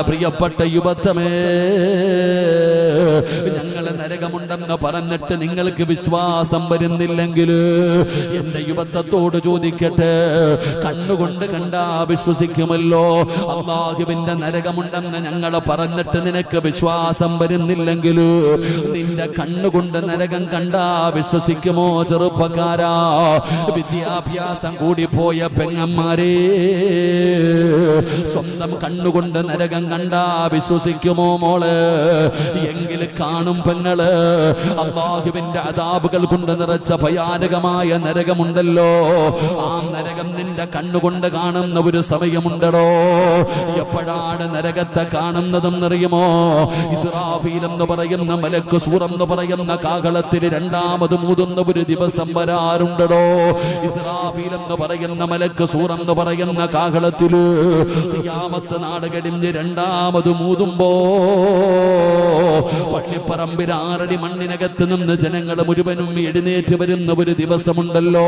പ്രിയപ്പെട്ട യുവത്വമേ, ഞങ്ങൾ നരകമുണ്ടെന്ന് പറഞ്ഞിട്ട് നിങ്ങൾക്ക് വിശ്വാസം വരുന്നില്ലെങ്കിൽ എന്റെ യുവത്വത്തോട് ചോദിക്കട്ടെ, കണ്ണുകൊണ്ട് കണ്ടാ വിശ്വസിക്കുമല്ലോ? അല്ലാഹുവിന്റെ നരകമുണ്ടെന്ന് ഞങ്ങൾ പറഞ്ഞിട്ട് നിനക്ക് വിശ്വാസം വരുന്നില്ലെങ്കിൽ നിന്റെ കണ്ണുകൊണ്ട് നരകം കണ്ടാ വിശ്വസിക്കുമോ? ചെറുപ്പക്കാരാ, വിദ്യാഭ്യാസം കൂടിപ്പോയ പെങ്ങന്മാരെ, സ്വന്തം കണ്ണുകൊണ്ട് നരകം കണ്ടാ വിശ്വസിക്കുമോ മോള്? എങ്കിൽ കാണും പെങ്ങള്, അല്ലാഹുവിന്റെ അദാബുകൾ കൊണ്ട് നിറച്ച ഭയാനകമായ നരകമുണ്ടല്ലോ. ആ നരകം നിന്റെ കണ്ണുകൊണ്ട് കാണുന്ന ഒരു സമയമുണ്ടോ? എപ്പോഴാണ് നരകത്തെ കാണുന്നതെന്നറിയുമോ? ഇസ്രാഫീൽ എന്ന് പറയുന്ന മലക്ക് സൂർ എന്ന് പറയുന്ന കാഹളത്തിൽ രണ്ടാമത് മൂതുന്ന ഒരു ദിവസം വരാറുണ്ടോ? ഇസ്രാഫീൽ എന്ന് പറയുന്ന മലക്ക് സൂർ എന്ന് പറയുന്ന കാഹളത്തില് ഖിയാമത്ത് നാട് കഴിഞ്ഞ് രണ്ടാമത് മൂതുമ്പോ പള്ളിപ്പറമ്പിൽ 6 അടി മണ്ണിനകത്ത് നിന്ന് ജനങ്ങൾ മുഴുവനും എഴുന്നേറ്റ് വരുന്ന ഒരു ദിവസമുണ്ടല്ലോ.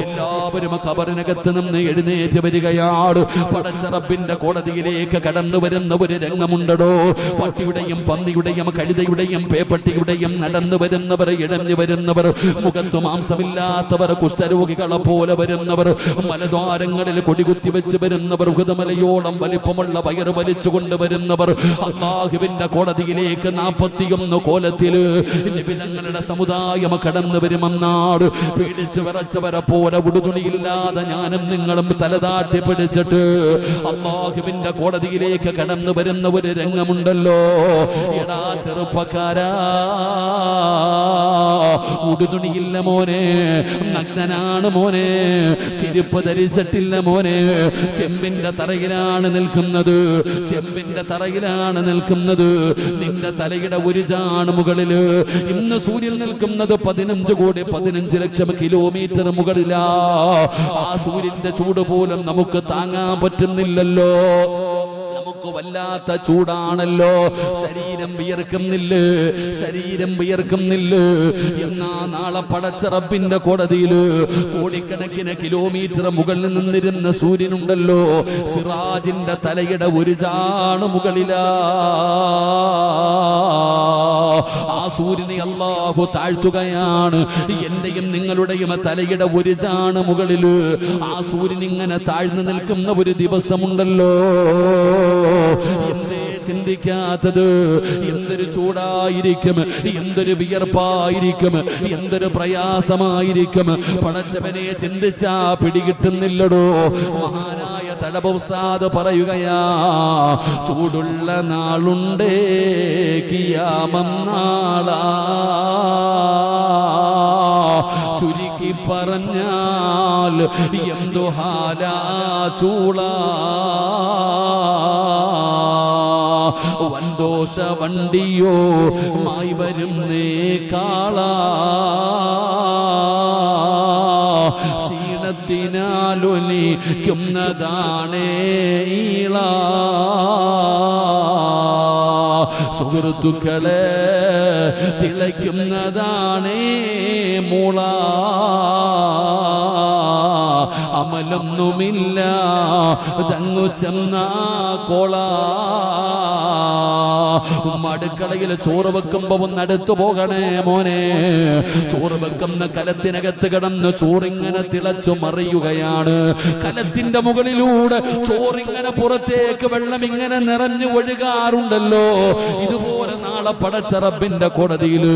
എല്ലാവരും ഖബറിനകത്ത് നിന്ന് എഴുന്നേറ്റ് വരികയാണ്. പടച്ച റബ്ബിന്റെ കോടതിയിലേക്ക് കടന്നു വരുന്ന ഒരു രംഗമുണ്ടോ? പട്ടിയുടെയും പന്നിയുടെയും കഴുതയുടെയും പേപ്പട്ടിയുടെയും നടന്നു വരുന്നവർ, ഇഴഞ്ഞു വരുന്നവർ, മുഖത്ത് മാംസമില്ലാത്തവർ, കുഷ്ഠരോഗികളെ പോലെ വരുന്നവർ, മലദ്വാരങ്ങളിൽ കൊടികുത്തി വെച്ച് വരുന്നവർ, ഹൃദമലയോളം വലിപ്പമുള്ള വയറ് വലിച്ചു കൊണ്ടുവരുന്നവർ, അല്ലാഹുവിന്റെ കോടതിയിലേക്ക് 41 കോലത്തില് നിബിധങ്ങളുടെ സമുദായം കടന്നു വരുമെന്നാട്. പേടിച്ചു വിറച്ചവരെ പോലെ ഉടുതുണിയില്ലാതെ ഞാനും നിങ്ങളും തലതാഴ്ത്തി പിടിച്ചിട്ട് അല്ലാഹുവിന്റെ കോടതിയിലേക്ക് കടന്നു വരുന്ന ഒരു രംഗമുണ്ടല്ലോ. എടാ ചെറുപ്പക്കാരാ, ഉടുതുണിയില്ല മോനെ, നഗ്നനാണ് മോനെ, ചെരുപ്പ് ധരിച്ചിട്ടില്ല മോനെ, ചെമ്പിന്റെ തറയിലാണ് നിൽക്കുന്നത്, ചെമ്പിന്റെ തറയിലാണ് നിൽക്കുന്നത്. നിന്റെ തലയുടെ ഒരു ചാണ് മുകളില്. ഇന്ന് സൂര്യൻ നിൽക്കുന്നത് 15 ലക്ഷം കിലോമീറ്റർ മുകളിലാ. ആ സൂര്യന്റെ ചൂട് പോലും നമുക്ക് താങ്ങാൻ പറ്റുന്നില്ലല്ലോ. നമുക്ക് വല്ലാത്ത ചൂടാണല്ലോ. ശരീരം വിയർക്കുന്നില്ലേ, ശരീരം വിയർക്കുന്നില്ലേ? എന്നാ നാളെ പടച്ച റബ്ബിന്റെ കോടതിയില് കോടിക്കണക്കിന് കിലോമീറ്റർ മുകളിൽ നിന്നിരുന്ന സൂര്യനുണ്ടല്ലോ, സിറാജിന്റെ തലയുടെ ഒരു ചാണ് മുകളിലാ. ആ സൂര്യനെ അല്ലാഹു താഴ്ത്തുകയാണ്. എന്റെയും നിങ്ങളുടെയും തലയുടെ ഒരു ചാണ് മുകളില് ആ സൂര്യൻ ഇങ്ങനെ താഴ്ന്നു നിൽക്കുന്ന ഒരു ദിവസമുണ്ടല്ലോ. എന്തേ ചിന്തിക്കാത്തത്? എന്തൊരു ചൂടായിരിക്കും, എന്തൊരു വിയർപ്പായിരിക്കും, എന്തൊരു പ്രയാസമായിരിക്കും. പടച്ചവനെ ചിന്തിച്ചാ പിടികിട്ടുന്നില്ലടോ. മഹാനായ തഴബ ഉസ്താദ് പറയുകയാ, ചൂടുള്ള നാളുണ്ടേ കിയാമം നാളാ, ചുരുക്കി പറഞ്ഞാൽ എന്തു ഹാലാ ചൂളാ, വൻദോഷ വണ്ടിയോ മായി വരുന്നേ കാളാ, ക്ഷീണത്തിനാലൊലിക്കുന്നതാണേ ഈളാ. സുഹൃത്തുക്കളെ, തിളയ്ക്കുന്നതാണേ മൂള, അമലൊന്നുമില്ല തങ്ങു ചെന്ന കോള. അടുക്കളയിൽ ചോറ് വെക്കുമ്പോ ഒന്ന് അടുത്തു പോകണേ മോനെ. ചോറ് വെക്കുന്ന കലത്തിനകത്ത് കിടന്ന് ചോറിങ്ങനെ തിളച്ചു മറിയുകയാണ്. കലത്തിന്റെ മുകളിലൂടെ ചോറിങ്ങനെ പുറത്തേക്ക് വെള്ളം ഇങ്ങനെ നിറഞ്ഞു ഒഴുകാറുണ്ടല്ലോ. ഇതുപോലെ നാളെ പടച്ച റബ്ബിന്റെ കോടതിയില്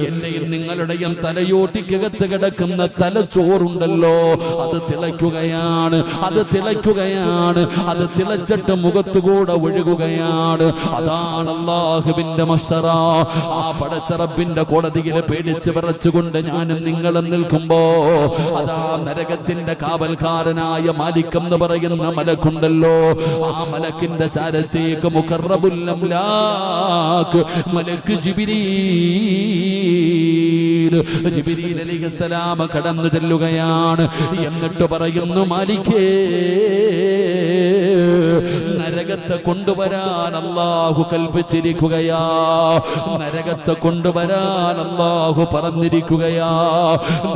എന്റെയും നിങ്ങളുടെയും തലയോട്ടിക്കകത്ത് കിടക്കുന്ന തലച്ചോറുണ്ടല്ലോ, അത് തിളയ്ക്കുകയാണ്, അത് തിളയ്ക്കുകയാണ്, അത് തിളച്ചിട്ട് മുഖത്തുകൂടെ ഒഴുകുകയാണ്. അതാണ് അല്ലാഹുവിന്റെ മഹ്ശറ. ആ പടച്ച റബ്ബിന്റെ കോടതിയിൽ പേടിച്ച് വിറച്ചുകൊണ്ട് ഞാനും നിങ്ങളും നിൽക്കുമ്പോ അതാ നരകത്തിന്റെ കാവൽക്കാരനായ മാലിക് എന്ന് പറയുന്ന മലക്കുണ്ടല്ലോ. ആ മലക്കിന്റെ ചാരത്തേക്ക് മുഖറബുൽ അംലാക്ക് മലക്ക് ജിബ്രീൽ അലൈഹിസ്സലാം കടന്നു ചെല്ലുകയാണ്. എന്നിട്ട് പറയുന്നു, മാലിക്കേ, നരക നരകത്തെ കൊണ്ടുവരാൻ അല്ലാഹു കൽപ്പിച്ചിരിക്കുകയാ. നരകത്തെ കൊണ്ടുവരാൻ അല്ലാഹു പറഞ്ഞിരിക്കുകയാ.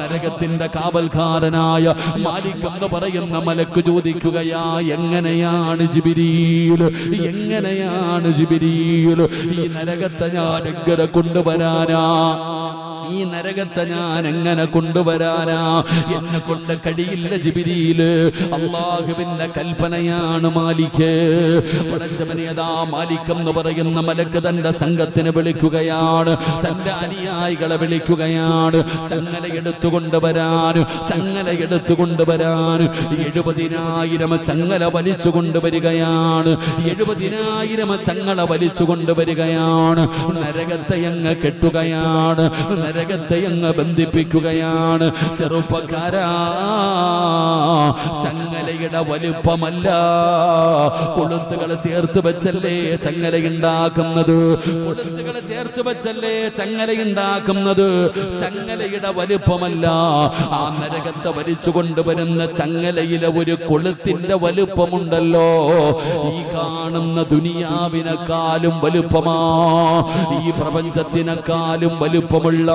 നരകത്തിന്റെ കാവൽക്കാരനായ മാലിക് എന്ന് പറയുന്ന മലക്ക് ചോദിക്കുകയാ, എങ്ങനെയാണ് ജിബ്രീൽ, എങ്ങനെയാണ് ജിബ്രീൽ ഈ നരകത്തെ ഞാൻ എങ്ങനെ കൊണ്ടുവരാനാ, ഈ നരകത്തെ ഞാൻ എങ്ങനെ കൊണ്ടുവരാനാ, എന്നെ കൊണ്ട് കഴിയില്ല ജിബ്രീല്, അല്ലാഹുവിന്റെ കൽപ്പനയാണ് മാലിക്. പടച്ചവനെ അതാ മാലിക് എന്ന് പറയുന്ന മലക്ക് തന്റെ സംഘത്തിനെ വിളിക്കുകയാണ്, തന്റെ അനുയായികളെ വിളിക്കുകയാണ്. ചങ്ങല എടുത്തുകൊണ്ടുവരാൻ, ചങ്ങല എടുത്തുകൊണ്ടുവരാൻ 70,000 ചങ്ങല വലിച്ചു കൊണ്ടുവരികയാണ്. 70,000 ചങ്ങല വലിച്ചു കൊണ്ടുവരികയാണ്. നരകത്തെ അങ്ങ് കെട്ടുകയാണ്, നരകത്തെ അങ്ങ് ബന്ധിപ്പിക്കുകയാണ്. ചെറുപ്പക്കാരാ, ചങ്ങലയുടെ വലുപ്പമല്ല, കൊളുത്തുകൾ ചേർത്ത് വെച്ചല്ലേ ചങ്ങലയുണ്ടാക്കുന്നത്, കൊളുത്തുകൾ ചേർത്ത് വെച്ചല്ലേ ചങ്ങലയുണ്ടാക്കുന്നത്. ചങ്ങലയുടെ വലുപ്പമല്ല, ആ നരകത്തെ വലിച്ചു കൊണ്ടുവരുന്ന ചങ്ങലയിലെ ഒരു കൊളുത്തിന്റെ വലുപ്പമുണ്ടല്ലോ, ഈ കാണുന്ന ദുനിയാവിനെക്കാളും വലുപ്പമാ, ഈ പ്രപഞ്ചത്തിനെക്കാളും വലുപ്പമുള്ള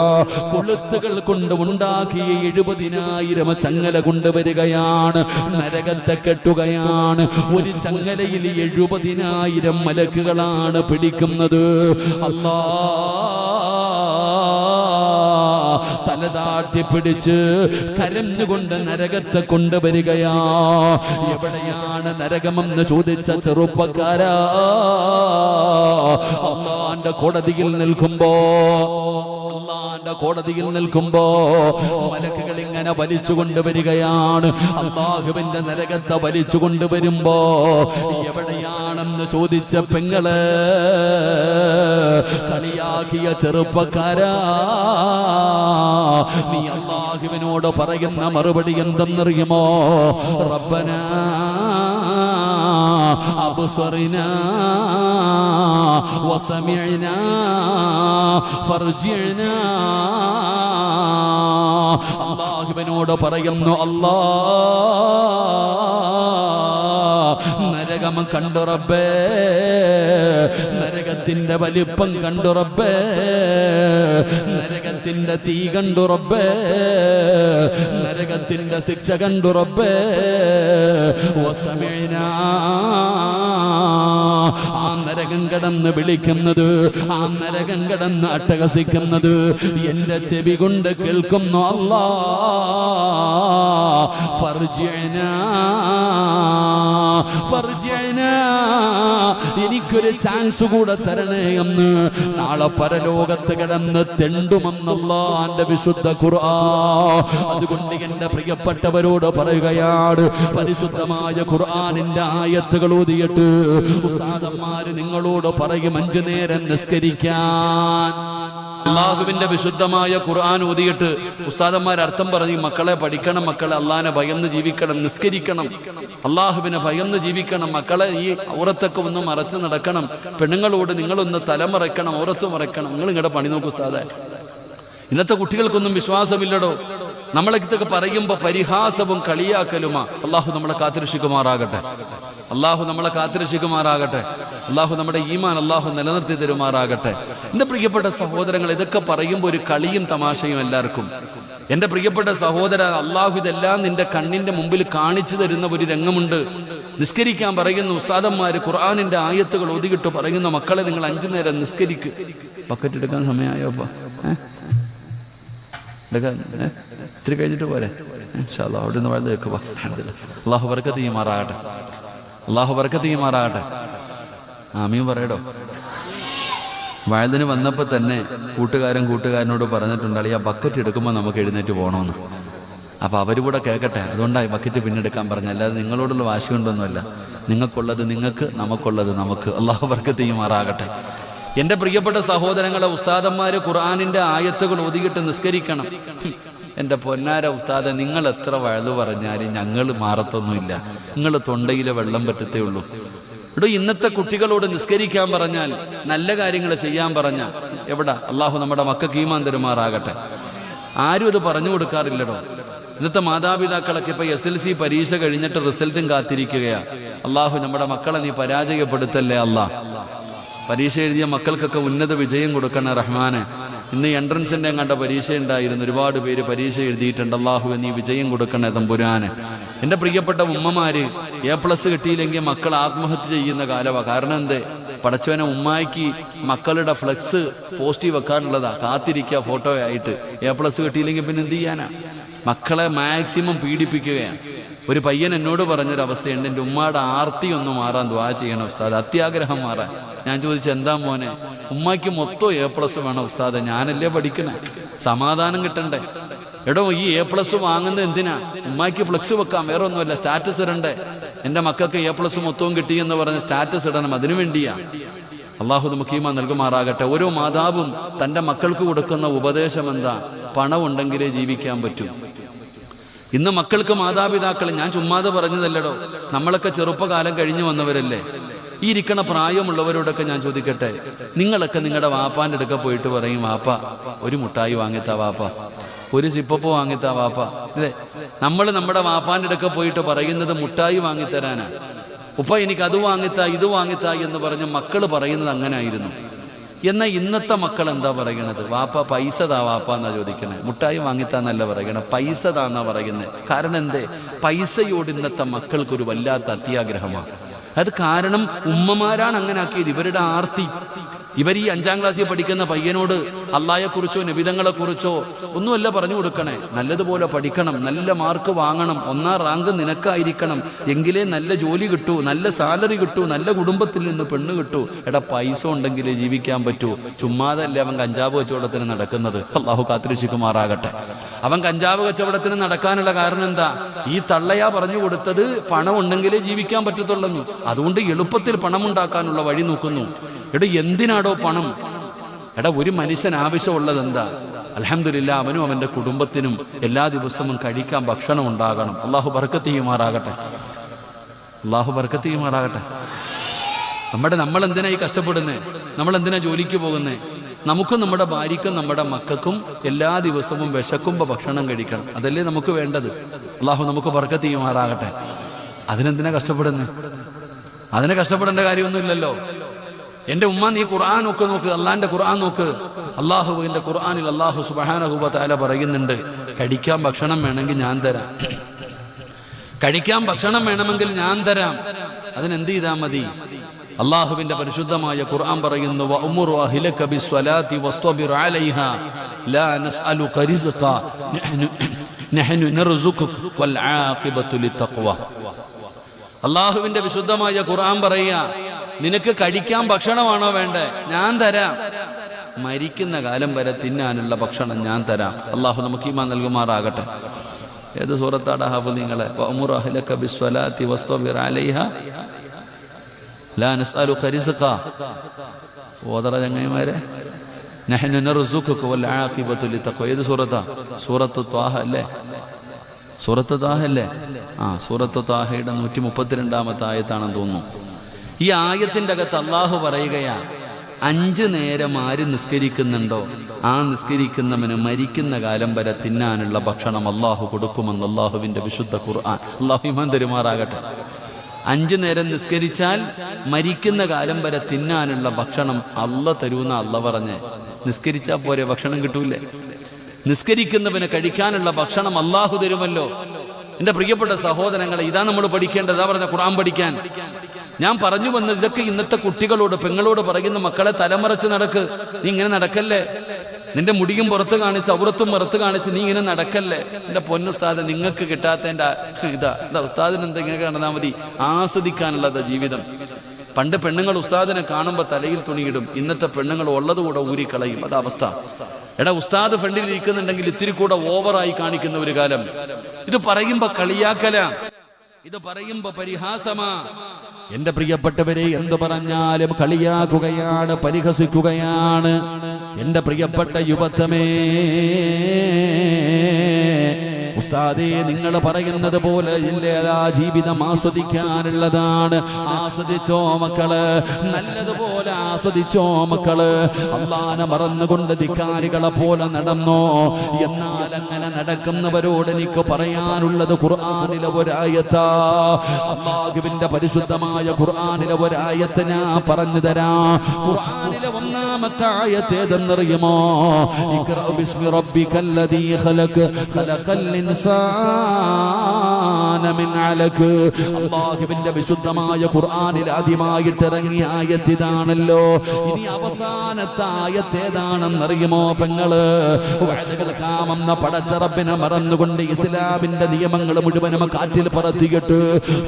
കൊളുത്തുകൾ കൊണ്ട് ഉണ്ടാക്കിയ 70,000 ചങ്ങല കൊണ്ടുവരികയാണ്. നരകത്തെ കെട്ടുകയാണ്. ഒരു ചങ്ങലയിൽ 70,000 മലക്കുകളാണ് പിടിക്കുന്നത്. അല്ലാ, തലതാട്ടി പിടിച്ച് കരഞ്ഞുകൊണ്ട് നരകത്തെ കൊണ്ടുവരികയാ. എവിടെയാണ് നരകമെന്ന് ചോദിച്ച ചെറുപ്പക്കാരാ, അല്ലാഹുവിന്റെ കോടതിയിൽ നിൽക്കുമ്പോ, അല്ലാഹുവിന്റെ കോടതിയിൽ നിൽക്കുമ്പോ മലക്കുകൾ ഇങ്ങനെ വലിച്ചു കൊണ്ടുവരികയാണ്. അല്ലാഹുവിന്റെ നരകത്തെ വലിച്ചു കൊണ്ടുവരുമ്പോ എവിടെയാണെന്ന് ചോദിച്ച പെങ്ങള്, കളിയാക്കിയ ചെറുപ്പക്കാരാ, നീ അല്ലാഹുവിനോട് പറയുന്ന മറുപടി എന്തെന്നറിയുമോ? റബ്ബനാ അബ്സറിനാ വസമിഅനാ ഫർജിഅനാ. അല്ലാഹുവിനോട് പറയുന്നു, അല്ലാ, നരകം കണ്ടു റബ്ബേ, നരകത്തിന്റെ വലിപ്പം കണ്ടു റബ്ബേ, നരകത്തിന്റെ തീ കണ്ടു റബ്ബേ, നരകത്തിന്റെ ശിക്ഷ കണ്ടു റബ്ബേ. വസമിഅനാ, ആ നരകം കടന്ന് വിളിക്കുന്നത്, ആ നരകം കടന്ന് അട്ടഹസിക്കുന്നത് എന്റെ ചെവി കൊണ്ട് കേൾക്കുന്നു. അല്ലാ, ഫർജിഅനാ ഫർജിഅനാ, എനിക്കൊരു ചാൻസ് കൂടെ തരണേ എന്ന് നാളെ പരലോകത്ത് കിടന്ന് തെണ്ടുമെന്ന് അല്ലാഹുവിന്റെ വിശുദ്ധ ഖുർആൻ. അതുകൊണ്ട് എന്റെ പ്രിയപ്പെട്ടവരോട് പറയുകയാണ്, പരിശുദ്ധമായ ഖുർആനിന്റെ ആയത്തുകൾ ഓതിയിട്ട് ഉസ്താദന്മാര് നിങ്ങളോട് പറയും 5 നേരം നിസ്കരിക്കാൻ. അള്ളാഹുവിന്റെ വിശുദ്ധമായ ഖുർആൻ ഓതിയിട്ട് ഉസ്താദന്മാർ അർത്ഥം പറയും, മക്കളെ പഠിക്കണം, മക്കളെ അള്ളാഹിനെ ഭയന്ന് ജീവിക്കണം, നിസ്കരിക്കണം, അള്ളാഹുവിനെ ഭയന്ന് ജീവിക്കണം, മക്കളെ ഈ ഔറത്തൊക്കെ ഒന്ന് മറച്ച് നടക്കണം, പെണ്ണുങ്ങളോട് നിങ്ങളൊന്ന് തലമറയ്ക്കണം, ഔറത്ത് മറയ്ക്കണം. നിങ്ങൾ നിങ്ങളുടെ പണി നോക്കൂ ഉസ്താദേ. ഇന്നത്തെ കുട്ടികൾക്കൊന്നും വിശ്വാസമില്ലടോ. നമ്മളൊക്കെ പറയുമ്പോൾ പരിഹാസവും കളിയാക്കലുമാ. അള്ളാഹു നമ്മളെ കാത്തിരക്ഷിക്കുമാറാകട്ടെ, അള്ളാഹു നമ്മളെ കാത്തിരക്ഷിക്കുമാറാകട്ടെ, അള്ളാഹു നമ്മുടെ ഈമാൻ അള്ളാഹു നിലനിർത്തി തരുമാറാകട്ടെ. എൻ്റെ പ്രിയപ്പെട്ട സഹോദരങ്ങൾ, ഇതൊക്കെ പറയുമ്പോൾ ഒരു കളിയും തമാശയും എല്ലാവർക്കും. എൻ്റെ പ്രിയപ്പെട്ട സഹോദര, അള്ളാഹു ഇതെല്ലാം നിന്റെ കണ്ണിന്റെ മുമ്പിൽ കാണിച്ചു തരുന്ന ഒരു രംഗമുണ്ട്. നിസ്കരിക്കാൻ പറയുന്ന ഉസ്താദന്മാര് ഖുർആനിന്റെ ആയത്തുകൾ ഒതുകിട്ട് പറയുന്ന, മക്കളെ നിങ്ങൾ 5 നേരം നിസ്കരിക്ക്. ബക്കറ്റ് എടുക്കാൻ സമയമായോ? ഇത്തിരി കഴിഞ്ഞിട്ട് പോരെ, അവിടെ നിന്ന് വഴുത് വെക്കുക. അള്ളാഹു ബർക്കത്ത് ചെയ്യുമാറാകട്ടെ, അള്ളാഹു ബർക്കത്ത് ചെയ്യുമാറാകട്ടെ. ആമീൻ പറയടോ. വഴുതിന് വന്നപ്പോൾ തന്നെ കൂട്ടുകാരനോട് പറഞ്ഞിട്ടുണ്ട്, അളിയാ ബക്കറ്റ് എടുക്കുമ്പോൾ നമുക്ക് എഴുന്നേറ്റ് പോകണമെന്ന്. അപ്പോൾ അവരുകൂടെ കേൾക്കട്ടെ, അതുകൊണ്ടായി ബക്കറ്റ് പിന്നെടുക്കാൻ പറഞ്ഞു. അല്ലാതെ നിങ്ങളോടുള്ള വാശി കൊണ്ടൊന്നുമല്ല. നിങ്ങൾക്കുള്ളത് നിങ്ങൾക്ക്, നമുക്കുള്ളത് നമുക്ക്. അള്ളാഹു ബർക്കത്ത് ചെയ്യുമാറാകട്ടെ. എൻ്റെ പ്രിയപ്പെട്ട സഹോദരങ്ങളെ, ഉസ്താദന്മാര് ഖുർആനിന്റെ ആയത്തുകൾ ഒതുകിട്ട് നിസ്കരിക്കണം. എൻ്റെ പൊന്നാര ഉസ്താദെ, നിങ്ങൾ എത്ര വഴുതു പറഞ്ഞാലും ഞങ്ങൾ മാറത്തൊന്നുമില്ല. നിങ്ങൾ തൊണ്ടയിലെ വെള്ളം പറ്റത്തേ ഉള്ളൂ. ഇവിടെ ഇന്നത്തെ കുട്ടികളോട് നിസ്കരിക്കാൻ പറഞ്ഞാൽ, നല്ല കാര്യങ്ങൾ ചെയ്യാൻ പറഞ്ഞാൽ എവിടെ? അള്ളാഹു നമ്മുടെ മക്കൾക്ക് ഈമാൻ തരുമാറാകട്ടെ. ആരും അത് പറഞ്ഞു കൊടുക്കാറില്ലടോ. ഇന്നത്തെ മാതാപിതാക്കളൊക്കെ ഇപ്പൊ SLC പരീക്ഷ കഴിഞ്ഞിട്ട് റിസൾട്ടും കാത്തിരിക്കുകയാ. അള്ളാഹു നമ്മുടെ മക്കളെ നീ പരാജയപ്പെടുത്തല്ലേ അല്ലാ. പരീക്ഷ എഴുതിയ മക്കൾക്കൊക്കെ ഉന്നത വിജയം കൊടുക്കണേ റഹ്മാനെ. ഇന്ന് എൻട്രൻസിന്റെ കണ്ട പരീക്ഷ ഉണ്ടായിരുന്നു, ഒരുപാട് പേര് പരീക്ഷ എഴുതിയിട്ടുണ്ട്. അള്ളാഹു നീ വിജയം കൊടുക്കണേ തമ്പുരാനെ. എൻ്റെ പ്രിയപ്പെട്ട ഉമ്മമാര് A+ കിട്ടിയില്ലെങ്കിൽ മക്കൾ ആത്മഹത്യ ചെയ്യുന്ന കാലമാണ്. കാരണം എന്തേ? പടച്ചവനെ ഉമ്മായിക്ക് മക്കളുടെ ഫ്ലെക്സ് പോസ്റ്റ് വെക്കാനുള്ളതാ, കാത്തിരിക്കുക ഫോട്ടോ ആയിട്ട്. A+ കിട്ടിയില്ലെങ്കിൽ പിന്നെ എന്ത് ചെയ്യാനാ? മക്കളെ മാക്സിമം പീഡിപ്പിക്കുകയാണ്. ഒരു പയ്യൻ എന്നോട് പറഞ്ഞൊരവസ്ഥയുണ്ട്, എൻ്റെ ഉമ്മയുടെ ആർത്തി ഒന്ന് മാറാൻ ദുആ ചെയ്യണം ഉസ്താദ്, അത്യാഗ്രഹം മാറാൻ. ഞാൻ ചോദിച്ചു എന്താ മോനെ? ഉമ്മയ്ക്ക് മൊത്തം A+ വേണം ഉസ്താദ്. ഞാനല്ലേ പഠിക്കണേ, സമാധാനം കിട്ടണ്ടേ? എടോ ഈ A+ വാങ്ങുന്നത് എന്തിനാ? ഉമ്മായിക്ക് ഫ്ലെക്സ് വെക്കാം, വേറെ ഒന്നുമല്ല, സ്റ്റാറ്റസ് ഇടണ്ടേ. എൻ്റെ മക്കൾക്ക് A+ മൊത്തവും കിട്ടിയെന്ന് പറഞ്ഞ് സ്റ്റാറ്റസ് ഇടണം, അതിനു വേണ്ടിയാ. അള്ളാഹു നമുക്ക് ഈമാൻ നൽകുമാറാകട്ടെ. ഓരോ മാതാവും തൻ്റെ മക്കൾക്ക് കൊടുക്കുന്ന ഉപദേശം എന്താ? പണം ഉണ്ടെങ്കിലേ ജീവിക്കാൻ പറ്റൂ. ഇന്ന് മക്കൾക്ക് മാതാപിതാക്കൾ, ഞാൻ ചുമ്മാതെ പറഞ്ഞതല്ലടോ, നമ്മളൊക്കെ ചെറുപ്പകാലം കഴിഞ്ഞു വന്നവരല്ലേ. ഈ ഇരിക്കണ പ്രായമുള്ളവരോടൊക്കെ ഞാൻ ചോദിക്കട്ടെ, നിങ്ങളൊക്കെ നിങ്ങളുടെ വാപ്പാൻ്റെ അടുക്ക പോയിട്ട് പറയും, വാപ്പ ഒരു മുട്ടായി വാങ്ങിത്താ വാപ്പ, ഒരു സിപ്പപ്പ് വാങ്ങിത്താ വാപ്പ, അല്ലേ? നമ്മൾ നമ്മുടെ വാപ്പാൻ്റെ അടുക്ക പോയിട്ട് പറയുന്നത് മുട്ടായി വാങ്ങിത്തരാനാ. ഉപ്പ എനിക്ക് അത് വാങ്ങിത്താ ഇത് വാങ്ങിത്താ എന്ന് പറഞ്ഞ് മക്കൾ പറയുന്നത് അങ്ങനെ ആയിരുന്നു. എന്നാൽ ഇന്നത്തെ മക്കൾ എന്താ പറയണത്? വാപ്പ പൈസ താ വാപ്പ എന്നാ ചോദിക്കണേ, മുട്ടായി വാങ്ങിത്താന്നല്ല പറയണേ, പൈസ താന്നാ പറയുന്നത്. കാരണം എന്തേ? പൈസയോട് ഇന്നത്തെ മക്കൾക്കൊരു വല്ലാത്ത അത്യാഗ്രഹമാണ്. അത് കാരണം ഉമ്മമാരാണ് അങ്ങനെ ആക്കിയത്. ഇവരുടെ ആർത്തി. ഇവർ ഈ 5ാം ക്ലാസ്സിൽ പഠിക്കുന്ന പയ്യനോട് അള്ളാഹയെക്കുറിച്ചോ നബിതങ്ങളെക്കുറിച്ചോ ഒന്നുമല്ല പറഞ്ഞു കൊടുക്കണേ. നല്ലതുപോലെ പഠിക്കണം, നല്ല മാർക്ക് വാങ്ങണം, 1ാം റാങ്ക് നിനക്കായിരിക്കണം, എങ്കിലേ നല്ല ജോലി കിട്ടൂ, നല്ല സാലറി കിട്ടൂ, നല്ല കുടുംബത്തിൽ നിന്ന് പെണ്ണ് കിട്ടൂ. എടാ പൈസ ഉണ്ടെങ്കിലേ ജീവിക്കാൻ പറ്റൂ. ചുമ്മാതല്ലേ അവൻ കഞ്ചാവ് കച്ചവടത്തിന് നടക്കുന്നത്. അള്ളാഹു കാത്തിരക്ഷിക്കുമാറാകട്ടെ. അവൻ കഞ്ചാവ് കച്ചവടത്തിന് നടക്കാനുള്ള കാരണം എന്താ? ഈ തള്ളയാ പറഞ്ഞു കൊടുത്തത് പണം ഉണ്ടെങ്കിലേ ജീവിക്കാൻ പറ്റത്തുള്ളൂ. അതുകൊണ്ട് എളുപ്പത്തിൽ പണമുണ്ടാക്കാനുള്ള വഴി നോക്കുന്നു. എടാ എന്തിനാടോ പണം? എടാ ഒരു മനുഷ്യൻ ആവശ്യമുള്ളത് എന്താ? അൽഹംദുലില്ലാ അവനും അവൻ്റെ കുടുംബത്തിനും എല്ലാ ദിവസവും കഴിക്കാൻ ഭക്ഷണം ഉണ്ടാകണം. അള്ളാഹു ബർക്കത്ത് ചെയ്യുമാറാകട്ടെ. അള്ളാഹു ബർക്കത്ത് ചെയ്യുമാറാകട്ടെ. നമ്മൾ എന്തിനാ ഈ കഷ്ടപ്പെടുന്നേ? നമ്മൾ എന്തിനാ ജോലിക്ക് പോകുന്നേ? നമുക്കും നമ്മുടെ ഭാര്യയ്ക്കും നമ്മുടെ മക്കൾക്കും എല്ലാ ദിവസവും വിശക്കുമ്പോൾ ഭക്ഷണം കഴിക്കണം. അതല്ലേ നമുക്ക് വേണ്ടത്. അള്ളാഹു നമുക്ക് ബർക്കത്ത് ചെയ്യുമാറാകട്ടെ. അതിനെന്തിനാ കഷ്ടപ്പെടുന്നേ? അതിനെ കഷ്ടപ്പെടേണ്ട കാര്യമൊന്നുമില്ലല്ലോ. എൻ്റെ ഉമ്മ നീ ഖുർആൻ ഒക്കെ നോക്ക്, അള്ളാന്റെ ഖുർആൻ നോക്ക്. അള്ളാഹുവിൻ്റെ ഖുർആനിൽ അള്ളാഹു സുബ്ഹാനഹു വ തആല പറയുന്നുണ്ട്, കഴിക്കാൻ ഭക്ഷണം വേണമെങ്കിൽ ഞാൻ തരാം, കഴിക്കാൻ ഭക്ഷണം വേണമെങ്കിൽ ഞാൻ തരാം. അതിനെന്ത് ചെയ്താൽ മതി? അള്ളാഹുവിന്റെ പരിശുദ്ധമായ ഖുർആൻ പറയുന്നു, വഅ്മുറു അഹ്ലക ബിസ്സലാത്തി വസ്തബിർ അലൈഹാ ലാ നസ്അലുക റിസ്ഖ നഹ്നു നർസുകുക വൽ ആഖിബത്തു ലിത്തഖ്വ. അള്ളാഹുവിന്റെ വിശുദ്ധമായ ഖുർആൻ പറയുക, നിനക്ക് കഴിക്കാൻ ഭക്ഷണമാണോ വേണ്ടേ? ഞാൻ തരാം. മരിക്കുന്ന കാലം വരെ തിന്നാനുള്ള ഭക്ഷണം ഞാൻ തരാം. അള്ളാഹു നമുക്ക് ഈമാൻ നൽകുമാറാകട്ടെ. ഏത് സൂറത്താടാ ഹാഫിദ് നിങ്ങളെ? വഅ്മുറു അഹ്ലക ബിസ്സലാത്തി വസ്തബിർ അലൈഹാ ലാ നസ്അലുക റിസ്ഖ. ഓതറ ചങ്ങായിമാരെ, നഹ്നു നർസുകുക വൽ ആഖിബത്തു ലിത്തഖ്വ. ഏത് സൂറത്താ? സൂറത്ത് ത്വാഹ അല്ലേ? സൂറത്ത് ത്വാഹ അല്ലേ? സൂറത്ത് ത്വാഹയുടെ 132-ാമത്തെ ആയത്താണെന്ന് തോന്നുന്നു. ഈ ആയത്തിന്റെ അകത്ത് അള്ളാഹു പറയുകയാ, 5 നേരം ആര് നിസ്കരിക്കുന്നുണ്ടോ ആ നിസ്കരിക്കുന്നവന് മരിക്കുന്ന കാലം വരെ തിന്നാനുള്ള ഭക്ഷണം അള്ളാഹു കൊടുക്കുമെന്ന് അള്ളാഹുവിന്റെ വിശുദ്ധ ഖുർആൻ. അള്ളാഹു ഈമാൻ തരുമാറാകട്ടെ. 5 നേരം നിസ്കരിച്ചാൽ മരിക്കുന്ന കാലം വരെ തിന്നാനുള്ള ഭക്ഷണം അള്ള തരൂന്ന അള്ള പറഞ്ഞ്. നിസ്കരിച്ചാൽ പോരെ, ഭക്ഷണം കിട്ടൂലേ? നിസ്കരിക്കുന്നവന് കഴിക്കാനുള്ള ഭക്ഷണം അള്ളാഹു തരുമല്ലോ. എൻ്റെ പ്രിയപ്പെട്ട സഹോദരങ്ങളെ, ഇതാ നമ്മൾ പഠിക്കേണ്ടത്. അതാ പറഞ്ഞ ഖുർആൻ പഠിക്കാൻ ഞാൻ പറഞ്ഞു വന്നത്. ഇതൊക്കെ ഇന്നത്തെ കുട്ടികളോട്, പെങ്ങളോട് പറയുന്ന, മക്കളെ തലമറച്ച് നടക്ക്, നീ ഇങ്ങനെ നടക്കല്ലേ, നിന്റെ മുടിയും പുറത്ത് കാണിച്ച് ഔറത്തും പുറത്ത് കാണിച്ച് നീ ഇങ്ങനെ നടക്കല്ലേ. എൻ്റെ പൊന്നുസ്താദ്, നിങ്ങൾക്ക് കിട്ടാത്തതിൻ്റെ ഇതാ ഉസ്താദിന് എന്തെങ്കിലും നടന്നാൽ മതി. ആസ്വദിക്കാനുള്ളത് ജീവിതം. പണ്ട് പെണ്ണുങ്ങൾ ഉസ്താദിനെ കാണുമ്പോൾ തലയിൽ തുണിയിടും, ഇന്നത്തെ പെണ്ണുങ്ങൾ ഉള്ളതുകൂടെ ഊരിക്കളയും. അതവസ്ഥ. എടാ ഉസ്താദ് ഫ്രണ്ടിൽ ഇരിക്കുന്നുണ്ടെങ്കിൽ ഇത്തിരി കൂടെ ഓവറായി കാണിക്കുന്ന ഒരു കാലം. ഇത് പറയുമ്പോ കളിയാക്കല, ഇത് പറയുമ്പോ പരിഹാസമാ. എന്റെ പ്രിയപ്പെട്ടവരെ, എന്തു പറഞ്ഞാലും കളിയാക്കുകയാണ്, പരിഹസിക്കുകയാണ്. എന്റെ പ്രിയപ്പെട്ട യുവത്വമേ, ഉസ്താദേ നിങ്ങൾ പറയുന്നത് പോലെ എല്ലാ ജീവിതം ആസ്വദിക്കാനുള്ളതാണ്. ആസ്വദിച്ചോ മക്കള്, നല്ലതുപോലെ ആസ്വദിച്ചോ മക്കള്. അള്ളാനെ മറന്നുകൊണ്ട് ധിക്കാരികളെ പോലെ നടന്നോ. എന്നാൽ അങ്ങനെ നടക്കുന്നവരോട് എനിക്ക് പറയാനുള്ളത് ഖുർആനിലെ ഒരായത്താ. അല്ലാഹുവിന്റെ പരിശുദ്ധമായ ഖുർആനിലെ ഒരായത്ത് ഞാൻ പറഞ്ഞു തരാം. ഖുർആനിലെ ഒന്നാമത്തെ ആയത്ത് ഏതെന്നറിയുമോ? ഇഖ്റഅ ബിസ്മി റബ്ബിക്കല്ലദീ ഖലഖ് ഖലഖൽ ഇൻസാന മിൻ അലഖ്. അല്ലാഹുവിന്റെ വിശുദ്ധമായ ഖുർആനിൽ ആദ്യമായിട്ട് ഇറങ്ങിയ ആയത്ത് ഇതാണല്ലോ. ഇനി അവസാനത്തെ ആയത്ത് ഏതാണെന്നറിയുമോ പെങ്ങള്? വഅദകൾ കാമെന്ന പടച്ച റബ്ബിനെ മറന്നുകൊണ്ട് ഇസ്ലാമിന്റെ നിയമങ്ങൾ മുഴുവനും കാറ്റിൽ പറത്തിയിട്ട്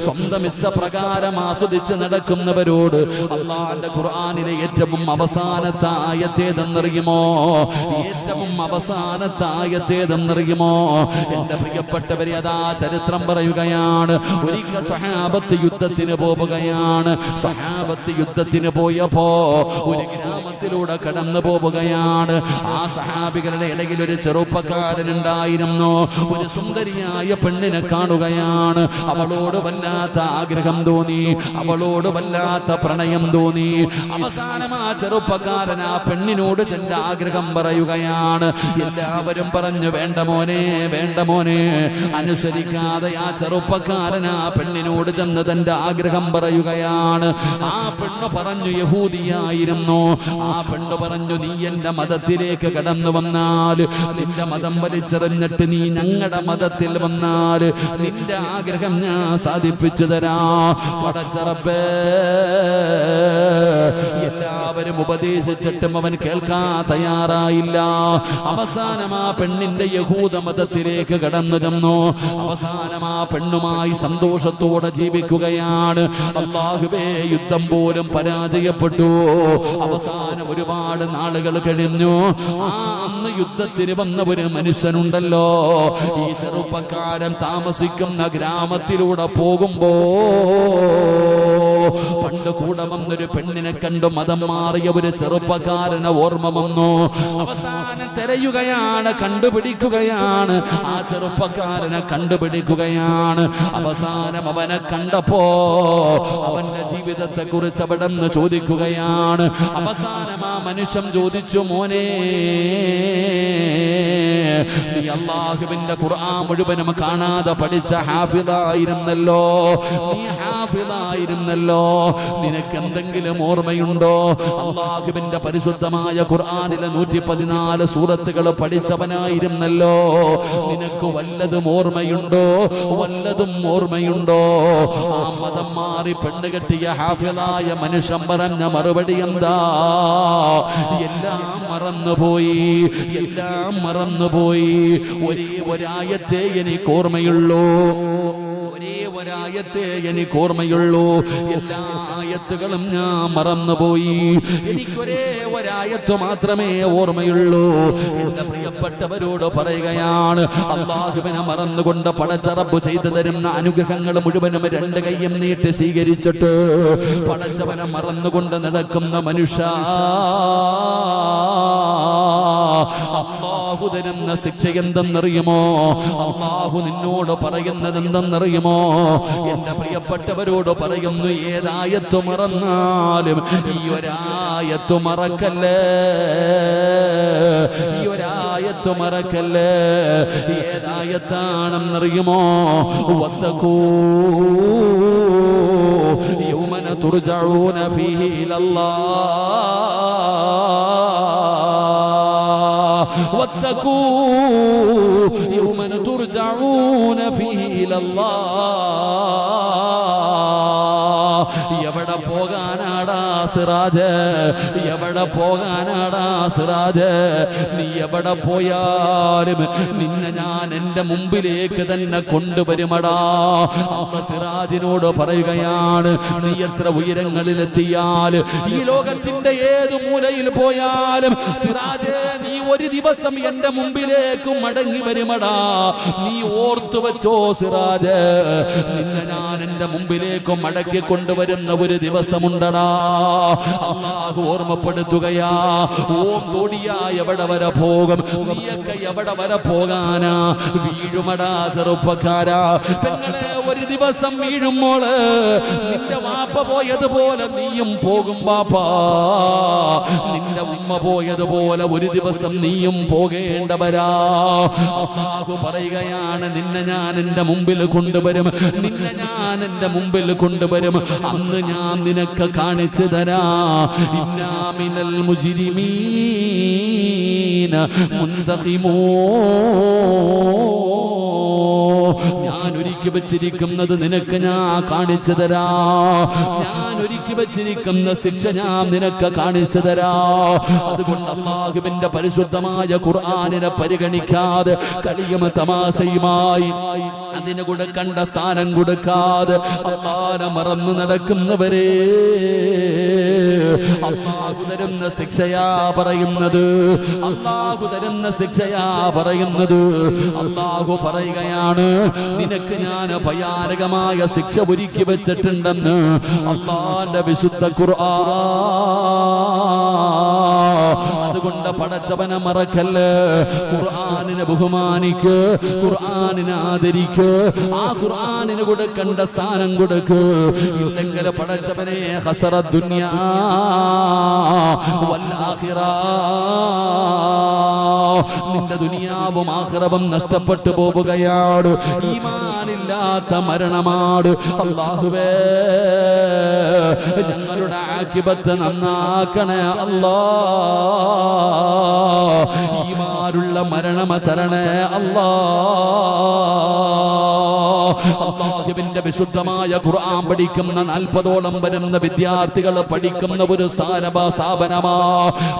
സ്വന്തം ഇഷ്ടപ്രകാരം ആസ്വദിച്ച് നടക്കുന്നവരോട് അല്ലാഹുവിന്റെ ഖുർആനിലെ ഏറ്റവും അവസാനത്തെ ആയത്തേതെന്നറിയുമോ? ഏറ്റവും അവസാനത്തെ ആയത്തേതെന്നറിയുമോ? എന്റെ പ്രിയപ്പെട്ടവരെ, അതാ ചരിത്രം പറയുകയാണ്. ഒരിക്കൽ സഹാബത്ത് യുദ്ധത്തിന് പോവുകയാണ്. സഹാബത്ത് യുദ്ധത്തിന് പോയപ്പോ ഒരു ഗ്രാമത്തിലൂടെ കടന്നു പോവുകയാണ്. ആ സഹാബികളുടെ ഇടയിൽ ഒരു ചെറുപ്പക്കാരനുണ്ടായിരുന്നു. ഒരു സുന്ദരിയായ പെണ്ണിനെ കാണുകയാണ്. അവളോട് വല്ലാത്ത ആഗ്രഹം തോന്നി, അവളോട് വല്ലാത്ത പ്രണയം തോന്നി. അവസാനം ആ ചെറുപ്പക്കാരൻ ആ പെണ്ണിനോട് തന്റെ ആഗ്രഹം പറയുകയാണ്. എല്ലാവരും പറഞ്ഞു വേണ്ട മോനെ, വേണ്ട മോനെ. അനുസരിക്കാതെ ആ ചെറുപ്പക്കാരൻ ആ പെണ്ണിനോട് ചെന്ന് തന്റെ ആഗ്രഹം പറയുകയാണ്. ആ പെണ്ണ് പറഞ്ഞു യഹൂദിയായിരുന്നു. ആ പെണ്ണ് പറഞ്ഞു നീ എന്റെ മതത്തിലേക്ക് കടന്നു വന്നാൽ, നിന്റെ മതം വലിച്ചെറിഞ്ഞിട്ട് നീ ഞങ്ങളുടെ മതത്തിൽ വന്നാൽ നിന്റെ ആഗ്രഹം ഞാൻ സാധിപ്പിച്ചു തരാ. പടച്ച റബ്ബേ, എല്ലാവരും ഉപദേശിച്ചിട്ടും അവൻ കേൾക്കാൻ തയ്യാറായില്ല. അവസാനം ആ പെണ്ണിന്റെ യഹൂദ മതത്തിലേക്ക് കടന്നു ചെന്നു. അവസാനം ആ പെണ്ണുമായി സന്തോഷത്തോടെ ജീവിക്കുകയാണ്. അല്ലാഹുവേ, യുദ്ധം പോലും പരാജയപ്പെട്ടു. അവസാനം ഒരുപാട് നാളുകൾ കഴിഞ്ഞു. അന്ന് യുദ്ധത്തിന് വന്ന ഒരു മനുഷ്യനുണ്ടല്ലോ, ഈ ചെറുപ്പക്കാരൻ താമസിക്കുന്ന ഗ്രാമത്തിലൂടെ പോകുമ്പോ പണ്ട് കൂടെ വന്നൊരു പെണ്ണിനെ കണ്ടു മതം മാറിയ ഒരു ചെറുപ്പക്കാരനെ ഓർമ്മ വന്നു. അവസാനം തിരയുകയാണ്, കണ്ടുപിടിക്കുകയാണ്. ആ ചെറുപ്പക്കാരനെ കണ്ടുപിടിക്കുകയാണ്. അവസാനം അവനെ കണ്ടപ്പോ അവന്റെ ജീവിതത്തെ കുറിച്ച് അവിടെ നിന്ന് ചോദിക്കുകയാണ്. അവസാനം ആ മനുഷ്യൻ ചോദിച്ചു, മോനെ, നീ അല്ലാഹുവിന്റെ ഖുർആൻ മുഴുവനും കാണാതെ പഠിച്ച ഹാഫിളായിരുന്നല്ലോ, നീ ഹാഫിളായിരുന്നല്ലോ, നിനക്ക് എന്തെങ്കിലും ഓർമ്മയുണ്ടോ? അല്ലാഹുവിന്റെ പരിശുദ്ധമായ ഖുർആനിലെ 114 സൂറത്തുകൾ പഠിച്ചവനായിരുന്നല്ലോ, നിനക്ക് വല്ലതും ഓർമ്മയുണ്ടോ? വല്ലതും ഓർമ്മയുണ്ടോ? ആ മതം മാറി പെണ്ണ് കെട്ടിയ ഹാഫിളായ മനുഷ്യൻ പറഞ്ഞ മറുപടി എന്താ? എല്ലാം മറന്നുപോയി, എല്ലാം മറന്നുപോയി. ഒരേ ഒരായത്തെ എനിക്ക് ഓർമ്മയുള്ളൂ, ഒരേ ഒരായത്തെ എനിക്ക് ഓർമ്മയുള്ളൂ. എല്ലാ ആയത്തുകളും ഞാൻ മറന്നുപോയി. എനിക്കൊരേ ഒരായത്ത് മാത്രമേ ഓർമ്മയുള്ളൂ. എന്റെ പ്രിയപ്പെട്ടവരോട് പറയുകയാണ്, അല്ലാഹുവിനെ മറന്നുകൊണ്ട് പടച്ച റബ്ബ് ചെയ്തു തരുന്ന അനുഗ്രഹങ്ങൾ മുഴുവനും രണ്ട് കൈയും നീട്ടി സ്വീകരിച്ചിട്ട് പടച്ചവനെ മറന്നുകൊണ്ട് നടക്കുന്ന മനുഷ്യ, അല്ലാഹു തരുന്ന ശിക്ഷ എന്തെന്നറിയുമോ? അല്ലാഹു നിന്നോട് പറയുന്നത് എന്തെന്നറിയുമോ? എന്റെ പ്രിയപ്പെട്ടവരോട് പറയുന്നു, ഏതായത്ത് മറന്നാലും ഈ ഒരായത്ത് മറക്കല്ലേ, ഈ ഒരായത്ത് മറക്കല്ലേ. ഏതായത്താണെന്നറിയുമോ? വത്തഖൂ യൗമന തുർജഊന ഫീഹി ഇലല്ലാഹ്, വത്തഖൂ യൗമന തുർജഊന ഫീഹി ഇലല്ലാഹ്. എവിടെ പോകാനാടാ സിറാജ്? എവിടെ പോകാനാടാ സിറാജ്? നീ എവിടെ പോയാലും നിന്നെ ഞാൻ എന്റെ മുമ്പിലേക്ക് തന്നെ കൊണ്ടുവരുമടാ. അമ്മ സിറാജിനോട് പറയുകയാണ്, നീ എത്ര ഉയരങ്ങളിലെത്തിയാൽ, ഈ ലോകത്തിന്റെ ഏത് മൂലയിൽ പോയാലും സിറാജ്, നീ ഒരു ദിവസം എന്റെ മുമ്പിലേക്ക് മടങ്ങി വരുമടാ. നീ ഓർത്തു വെച്ചോ സിറാജ്, നിന്നെ ഞാൻ എന്റെ മുമ്പിലേക്ക് മടക്കി കൊണ്ടുവരുന്ന ഒരു ദിവസമുണ്ടടാ. അല്ലാഹു ഓർമ്മപ്പെടുത്തുകയാ. ഓം തോടിയാ എവിടെ വരെ പോകും, നീയൊക്കെ എവിടെ വരെ പോകാനാ? വീഴുമടാ ചെറുപ്പക്കാരാ. പെങ്ങളെ ഒരു ദിവസം വീഴുമ്പോള് നിന്റെ വാപ്പ പോയതുപോലെ നീയും പോകും ബാപ്പാ. നിന്റെ ഉമ്മ പോയതുപോലെ ഒരു ദിവസം നീയും പോകേണ്ടവരാ. അല്ലാഹു പറയുകയാണ്, നിന്നെ ഞാൻ എന്റെ മുമ്പിൽ കൊണ്ടുവരും, നിന്നെ ഞാൻ എന്റെ മുമ്പിൽ കൊണ്ടുവരും. അന്ന് ഞാൻ നിനക്ക് കാണിച്ചു തരാ. ഇന്നാ മിനൽ മുജ്രിമീന മുന്തഖിമൂ. ഞാൻ ഒരുക്കി വെച്ചിരിക്കുന്നത് നിനക്ക് ഞാൻ കാണിച്ചു തരാ. ഞാൻ ഒരുക്കി വെച്ചിരിക്കുന്ന ശിക്ഷ ഞാൻ നിനക്ക് കാണിച്ചു തരാ. അതുകൊണ്ട് അല്ലാഹുവിന്റെ പരിശുദ്ധമായ ഖുർആനിനെ പരിഗണിക്കാതെ കളിയും തമാശയുമായി അതിന് കൊടുക്കേണ്ട സ്ഥാനം കൊടുക്കാതെ അല്ലാഹുവിനെ മറന്നു നടക്കുന്നവരെ അല്ലാഹു തരുന്ന ശിക്ഷയാ പറയുന്നത്. അല്ലാഹു തരുന്ന ശിക്ഷയാ പറയുന്നത്. അല്ലാഹു പറയുകയാണ്, നിനക്ക് ഞാൻ ഭയാനകമായ ശിക്ഷ ഒരുക്കി വെച്ചിട്ടുണ്ടെന്ന് അല്ലാഹുവിന്റെ വിശുദ്ധ ഖുർആൻ. അതുകൊണ്ട് പടച്ചവനെ മറക്കല്ല്, ഖുർആനിനെ ബഹുമാനിക്ക്, ഖുർആനിനെ ആദരിക്ക്, ആ ഖുർആനിന് കൊടുക്കേണ്ട സ്ഥാനം കൊടുക്ക്. ഇല്ലെങ്കിൽ പടച്ചവനെ ഖസറ ദുനിയാ വൽ ആഖിറ, നിന്റെ ദുനിയാവും ആഖിറവും നഷ്ടപ്പെട്ടു പോവുകയാണ്. ഈമാനില്ലാത്ത മരണമാണ്. അല്ലാഹുവേ ഞങ്ങളുടെ ആഖിബത്ത് നന്നാക്കണേ അല്ലാ. ഈമാനുള്ള മരണം തരണേ അല്ലാ. അല്ലാഹുവിന്റെ വിശുദ്ധമായ ഖുർആൻ പഠിക്കുന്ന 40ഓളം വരുന്ന വിദ്യാർത്ഥികൾ പഠിക്കുന്ന ഒരു സ്ഥാപനമാ.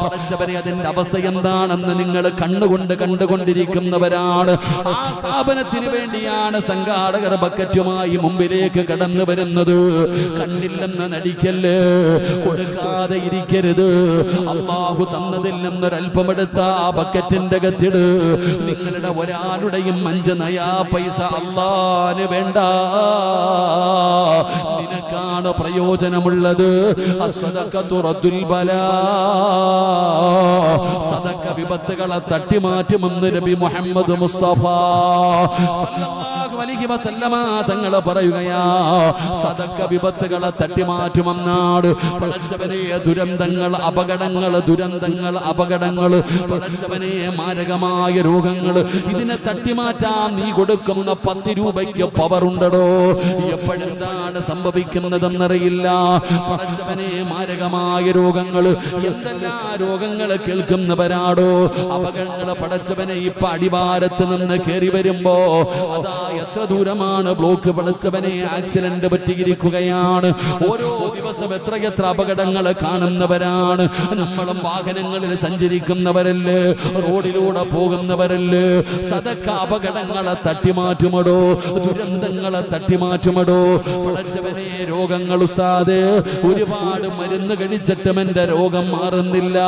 പഠിച്ചവരെ അതിന്റെ അവസ്ഥ എന്താണെന്ന് നിങ്ങൾ കണ്ണുകൊണ്ട് കണ്ടുകൊണ്ടിരിക്കുന്നവരാണ്. ആ സ്ഥാപനത്തിന് വേണ്ടിയാണ് സംഘാടകർ ബക്കറ്റുമായി മുമ്പിലേക്ക് കടന്നു വരുന്നത്. കണ്ടില്ലെന്ന് നടിക്കല്ല്, കൊടുക്കാതെ ഇരിക്കരുത്. അല്ലാഹു തന്നതിൽ നിന്നൊരൽപ്പമെടുത്ത ആ ബക്കറ്റിന്റെ അകത്തിട്. നിങ്ങളുടെ ഒരാളുടെയും 5 നയാ പൈസ അല്ലാഹുവിന് വേണ്ട. നിനക്കാണ് പ്രയോജനമുള്ളത്. അസ്സദഖതു റദ്ദുൽ ബലാ, സദഖ വിപത്തുകളെ തട്ടിമാറ്റുമെന്ന് നബി മുഹമ്മദ് മുസ്തഫ സല്ലല്ലാഹു അലൈഹി വസല്ലമ തങ്ങൾ പറയുകയാ. സദഖ വിപത്തുകളെ തട്ടിമാറ്റുമെന്നാണ്. പടച്ചവനെ ദുരന്തങ്ങൾ, അപകടങ്ങൾ, ദുരന്തങ്ങൾ, അപകടങ്ങൾ, പടച്ചവനെ മാരകമായ രോഗങ്ങൾ, ഇതിനെ തട്ടിമാറ്റാൻ നീ കൊടുക്കുന്ന 10 രൂപയ്ക്ക് പവറുണ്ടോ? എപ്പോഴെന്താണ് സംഭവിക്കുന്നതെന്നറിയില്ല. പടച്ചവനെ മാരകമായ രോഗങ്ങൾ, എന്തെല്ലാം രോഗങ്ങൾ കേൾക്കുന്നവരാടോ. അപകടങ്ങൾ പടച്ചവനെ ഇപ്പൊ അടിവാരത്ത് നിന്ന് കയറി വരുമ്പോ അതാ എത്ര ദൂരമാണ് ബ്ലോക്ക്. പടച്ചവനെ ആക്സിഡന്റ് പറ്റിയിരിക്കുകയാണ്. ഓരോ ദിവസം എത്രയെത്ര അപകടങ്ങൾ കാണുന്നവരാണ്. നമ്മളും വാഹനങ്ങളിൽ സഞ്ചരിക്കുന്നവരല്ലേ, റോഡിലൂടെ പോകുന്നവരല്ലേ. സദഖ അപകടങ്ങളെ തട്ടിമാറ്റുമടോ, ദുരന്തങ്ങളെ തട്ടിമാറ്റുമടോ. പടച്ചവനെ രോഗങ്ങൾ ഉസ്താദ്, ഒരുപാട് മരുന്ന് കഴിച്ചിട്ടും എന്റെ രോഗം മാറുന്നില്ല.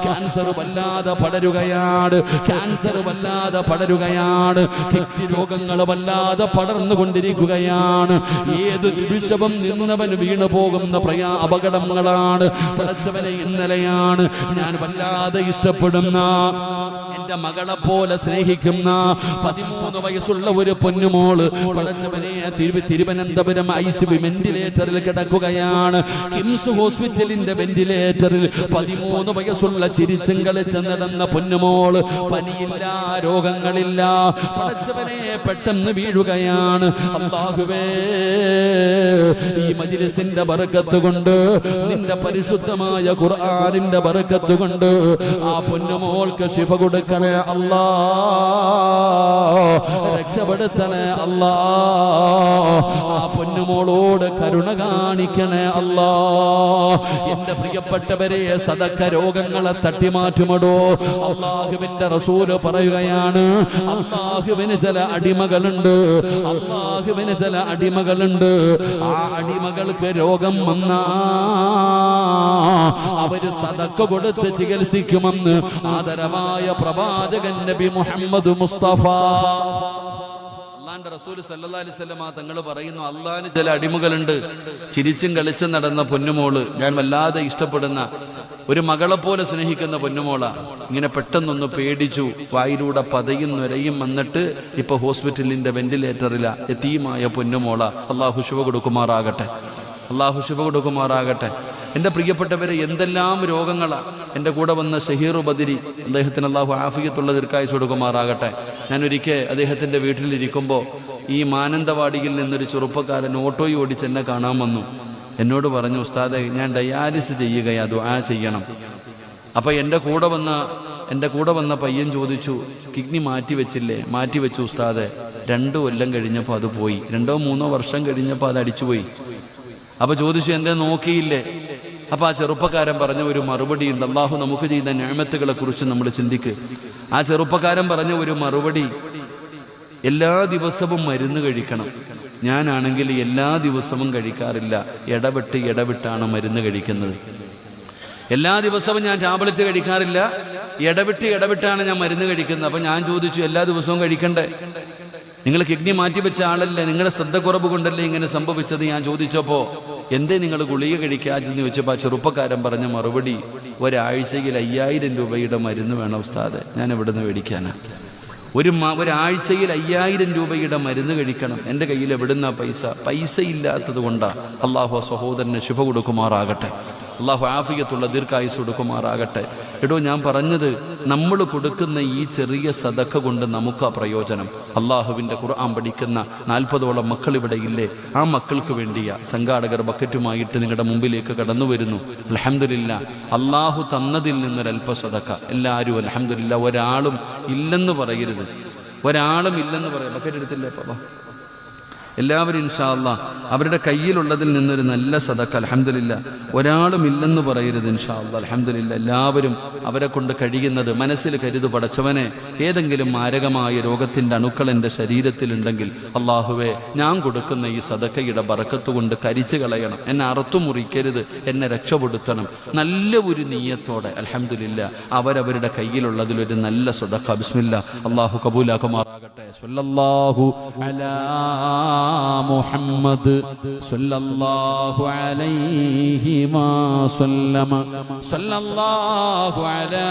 ക്യാൻസർ വല്ലാതെ പടരുകയാണ്, ക്യാൻസർ വല്ലാതെ പടരുകയാണ്, കിഡ്നി രോഗങ്ങൾ വല്ലാതെ പടർന്നുകൊണ്ടിരിക്കുകയാണ്. ഏത് നിമിഷവും നിന്നവൻ വീണു പോകുന്ന അപകടങ്ങളാണ്. പടച്ചവനെ ഇന്നലെയാണ് ഞാൻ വല്ലാതെ ഇഷ്ടപ്പെടുന്ന, എന്റെ മകളെ പോലെ സ്നേഹിക്കുന്ന 13 വയസ്സുള്ള ഒരു പൊന്നുമോള് പടച്ചവനെ തിരുവനന്തപുരം ICU വെന്റിലേറ്ററിൽ കിടക്കുകയാണ്. കിംസ് ഹോസ്പിറ്റലിന്റെ വെന്റിലേറ്ററിൽ 13 വയസ്സുള്ള ചിരിച്ചും കളിച്ച് നടന്ന പൊന്നുമോള്. പനിയില്ല, രോഗങ്ങളില്ല. പടച്ചവനെ പെട്ടെന്ന് വീഴുകയാണ്. അല്ലാഹുവേ ഈ മജ്‌ലിസിന്റെ ബറക്കത്ത് കൊണ്ട്, നിന്റെ പരിശുദ്ധമായ ഖുർആനിന്റെ ബറക്കത്ത് കൊണ്ട് ആ പൊന്നുമോൾക്ക് ശിഫ കൊടുക്കണേ അല്ലാ, രക്ഷപ്പെടുത്തണേ അല്ലാ. ആ പൊന്നുമോളോട് കരുണ കാണിക്കണേ അല്ലാ. എന്റെ പ്രിയപ്പെട്ടവരെ, സദഖ രോഗങ്ങളെ തട്ടിമാറ്റുമടോ. അല്ലാഹുവിന്റെ റസൂല് പറയുകയാണ്, അല്ലാഹുവിന് ചില അടിമകളുണ്ട്, അല്ലാഹുവിന് ചില അടിമകളുണ്ട്. ആ അടിമകൾക്ക് രോഗം വന്നാ അവര് സദഖ കൊടുത്ത് ചികിത്സിക്കുമെന്ന് ആദരവായ പ്രവാചകൻ നബി മുഹമ്മദ് മുസ്തഫ അള്ളാന്റെ റസൂൽ സല്ലല്ലാഹു അലൈഹി വസല്ലം തങ്ങൾ പറയുന്നു, അള്ളാഹിന് ചില അടിമകളുണ്ട്, ചിരിച്ചും കളിച്ചും നടന്ന പൊന്നുമോള്, ഞാൻ വല്ലാതെ ഇഷ്ടപ്പെടുന്ന ഒരു മകളെ പോലെ സ്നേഹിക്കുന്ന പൊന്നുമോള, ഇങ്ങനെ പെട്ടെന്നൊന്ന് പേടിച്ചു, വായിലൂടെ പതയും നുരയും വന്നിട്ട് ഇപ്പൊ ഹോസ്പിറ്റലിന്റെ വെന്റിലേറ്ററില യതീമായ പൊന്നുമോള. അള്ളാഹു ശുഭ കൊടുക്കുമാറാകട്ടെ, അള്ളാഹു ശുഭ കൊടുക്കുമാറാകട്ടെ. എൻ്റെ പ്രിയപ്പെട്ടവരെ, എന്തെല്ലാം രോഗങ്ങളാണ്. എൻ്റെ കൂടെ വന്ന ഷഹീർ ബദരി, അദ്ദേഹത്തിന് അള്ളാഹു ആഫിയത്തുള്ള ദീർഘായുസ്സ് കൊടുക്കുമാറാകട്ടെ. ഞാനൊരിക്കൽ അദ്ദേഹത്തിൻ്റെ വീട്ടിലിരിക്കുമ്പോൾ ഈ മാനന്തവാടിയിൽ നിന്നൊരു ചെറുപ്പക്കാരൻ ഓട്ടോയിൽ ഓടിച്ച് എന്നെ കാണാൻ വന്നു. എന്നോട് പറഞ്ഞു, ഉസ്താദെ ഞാൻ ഡയാലിസിസ് ചെയ്യുകയാ, ദുആ ചെയ്യണം. അപ്പം എൻ്റെ കൂടെ വന്ന പയ്യൻ ചോദിച്ചു, കിഡ്നി മാറ്റിവെച്ചില്ലേ? മാറ്റിവെച്ചു ഉസ്താദെ. 2 കൊല്ലം കഴിഞ്ഞപ്പോൾ അത് പോയി. 2-3 വർഷം കഴിഞ്ഞപ്പോൾ അത് അടിച്ചുപോയി. അപ്പോൾ ചോദിച്ചു, എന്തേ നോക്കിയില്ലേ? അപ്പോൾ ആ ചെറുപ്പക്കാരൻ പറഞ്ഞ ഒരു മറുപടി ഉണ്ട്. അള്ളാഹു നമുക്ക് ചെയ്ത നിഅമത്തുകളെ കുറിച്ച് നമ്മൾ ചിന്തിക്ക്. ആ ചെറുപ്പക്കാരൻ പറഞ്ഞ ഒരു മറുപടി, എല്ലാ ദിവസവും മരുന്ന് കഴിക്കണം. ഞാനാണെങ്കിൽ എല്ലാ ദിവസവും കഴിക്കാറില്ല, ഇടവിട്ടാണ് മരുന്ന് കഴിക്കുന്നത്. എല്ലാ ദിവസവും ഞാൻ ടാബ്ലറ്റ് കഴിക്കാറില്ല, ഇടവിട്ടാണ് ഞാൻ മരുന്ന് കഴിക്കുന്നത്. അപ്പം ഞാൻ ചോദിച്ചു, എല്ലാ ദിവസവും കഴിക്കണ്ടേ? നിങ്ങൾ കിഡ്നി മാറ്റിവെച്ച ആളല്ലേ, നിങ്ങളുടെ ശ്രദ്ധക്കുറവ് കൊണ്ടല്ലേ ഇങ്ങനെ സംഭവിച്ചത്? ഞാൻ ചോദിച്ചപ്പോൾ എന്തേ നിങ്ങൾ ഗുളിക കഴിക്കാച്ചെന്ന് ചോദിച്ചപ്പോൾ ആ ചെറുപ്പക്കാരൻ പറഞ്ഞ മറുപടി, ഒരാഴ്ചയിൽ 5000 രൂപയുടെ മരുന്ന് വേണം ഉസ്താദ്, ഞാൻ എവിടെ നിന്ന് മേടിക്കാനാ? ഒരാഴ്ചയിൽ 5000 രൂപയുടെ മരുന്ന് കഴിക്കണം. എൻ്റെ കയ്യിൽ എവിടുന്ന പൈസ ഇല്ലാത്തത് കൊണ്ടാണ്. അള്ളാഹു സഹോദരന് ശുഭ കൊടുക്കുമാറാകട്ടെ, അള്ളാഹു ആഫിയത്തുള്ള ദീർഘായുസ്സ് കൊടുക്കുമാറാകട്ടെ. എടോ, ഞാൻ പറഞ്ഞത്, നമ്മൾ കൊടുക്കുന്ന ഈ ചെറിയ സദഖ കൊണ്ട് നമുക്കാ പ്രയോജനം. അള്ളാഹുവിൻ്റെ ഖുർആൻ പഠിക്കുന്ന 40ഓളം മക്കൾ ഇവിടെ ഇല്ലേ? ആ മക്കൾക്ക് വേണ്ടിയാ സംഘാടകർ ബക്കറ്റുമായിട്ട് നിങ്ങളുടെ മുമ്പിലേക്ക് കടന്നു വരുന്നു. അൽഹംദുലില്ലാഹ്, അള്ളാഹു തന്നതിൽ നിന്നൊരൽപ്പ സദഖ. എല്ലാവരും അൽഹംദുലില്ലാഹ്, ഒരാളും ഇല്ലെന്ന് പറയരുത്, ഒരാളും ഇല്ലെന്ന് പറയാം. ബക്കറ്റ് എടുത്തില്ലേ പാപ്പാ? എല്ലാവരും ഇൻഷാ അല്ലാഹ് അവരുടെ കയ്യിലുള്ളതിൽ നിന്നൊരു നല്ല സദഖ. അൽഹംദുലില്ലാഹ്, ഒരാളും ഇല്ലെന്ന് പറയരുത് ഇൻഷാ അല്ലാഹ്. അൽഹംദുലില്ലാഹ്, എല്ലാവരും അവരെ കൊണ്ട് കഴിയുന്നത് മനസ്സിൽ കരുതു. പടച്ചവനെ, ഏതെങ്കിലും മാരകമായ രോഗത്തിൻ്റെ അണുക്കൾ എൻ്റെ ശരീരത്തിലുണ്ടെങ്കിൽ അള്ളാഹുവേ, ഞാൻ കൊടുക്കുന്ന ഈ സദഖയുടെ ബറക്കത്ത് കൊണ്ട് കരിച്ചു കളയണം, എന്നെ അറുത്തു മുറിക്കരുത്, എന്നെ രക്ഷപ്പെടുത്തണം. നല്ല ഒരു നീയത്തോടെ അൽഹംദുലില്ലാഹ് അവരവരുടെ കയ്യിലുള്ളതിലൊരു നല്ല സദഖ ബിസ്മില്ലാഹ് അള്ളാഹു കബൂലാക്കുമാറാകട്ടെ. സ്വല്ലല്ലാഹു അലാ മുഹമ്മദ് സല്ലല്ലാഹു അലൈഹി വസല്ലമ. സല്ലല്ലാഹു അലാ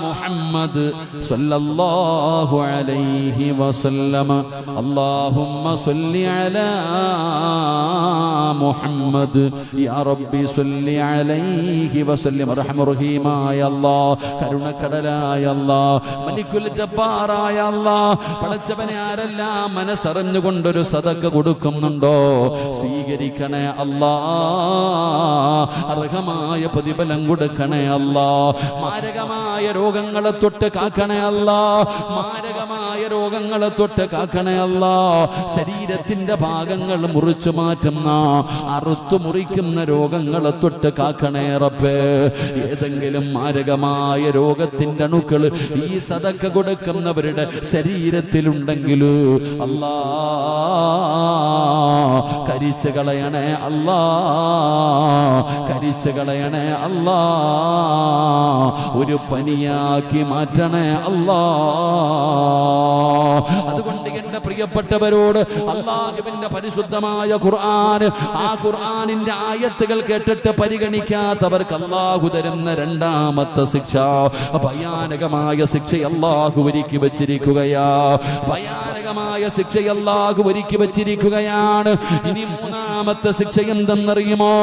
മുഹമ്മദ് സല്ലല്ലാഹു അലൈഹി വസല്ലമ. അല്ലാഹുമ്മ സല്ലി അലാ മുഹമ്മദ് യാ റബ്ബി സല്ലി അലൈഹി വസല്ലം. റഹ്മ റഹീമായ അല്ലാഹ്, കരുണക്കടലായ അല്ലാഹ്, മലിക്കുൽ ജബ്ബാറായ അല്ലാഹ്, പടച്ചവനെ ആരെല്ലാം മനസ്സറിഞ്ഞുകൊണ്ടൊരു സദഖ കൊടുക്കുന്നുണ്ടോ സ്വീകരിക്കണേ അല്ലാ, അർഹമായ പ്രതിഫലം കൊടുക്കണേ അല്ലാ. മാരകമായ രോഗങ്ങളെ തൊട്ട് കാക്കണേ അല്ലാ, മാരകമായ രോഗങ്ങളെ തൊട്ട് കാക്കണേ അല്ലാ. ശരീരത്തിന്റെ ഭാഗങ്ങൾ മുറിച്ചു മാറ്റുന്ന, അറുത്തു മുറിക്കുന്ന രോഗങ്ങളെ തൊട്ട് കാക്കണേ റബ്ബേ. ഏതെങ്കിലും മാരകമായ രോഗത്തിന്റെ അണുക്കൾ ഈ സദഖ കൊടുക്കുന്നവരുടെ ശരീരത്തിലുണ്ടെങ്കിൽ അല്ലാ, കരിച്ചു കളയണേ അല്ലാ, കരിച്ചു കളയണേ അല്ലാ. ഒരു പനിയാക്കി മാറ്റണേ അല്ലാ. അതുകൊണ്ട് എന്റെ പ്രിയപ്പെട്ടവരോട്, അല്ലാഹുവിന്റെ പരിശുദ്ധമായ ഖുർആൻ, ആ ഖുർആനിന്റെ ആയത്തുകൾ കേട്ടിട്ട് പരിഗണിക്കാത്തവർക്ക് അല്ലാഹു തരുന്ന രണ്ടാമത്തെ ശിക്ഷ, ഭയാനകമായ ശിക്ഷ അല്ലാഹു ഒരുക്കി വെച്ചിരിക്കുകയാ. ഭയാനകമായ ശിക്ഷ അല്ലാഹു ഒരുക്കി വെച്ചിരിക്കുകയാണ്. ഇനി മൂന്നാമത്തെ ശിക്ഷ എന്തെന്നറിയുമോ?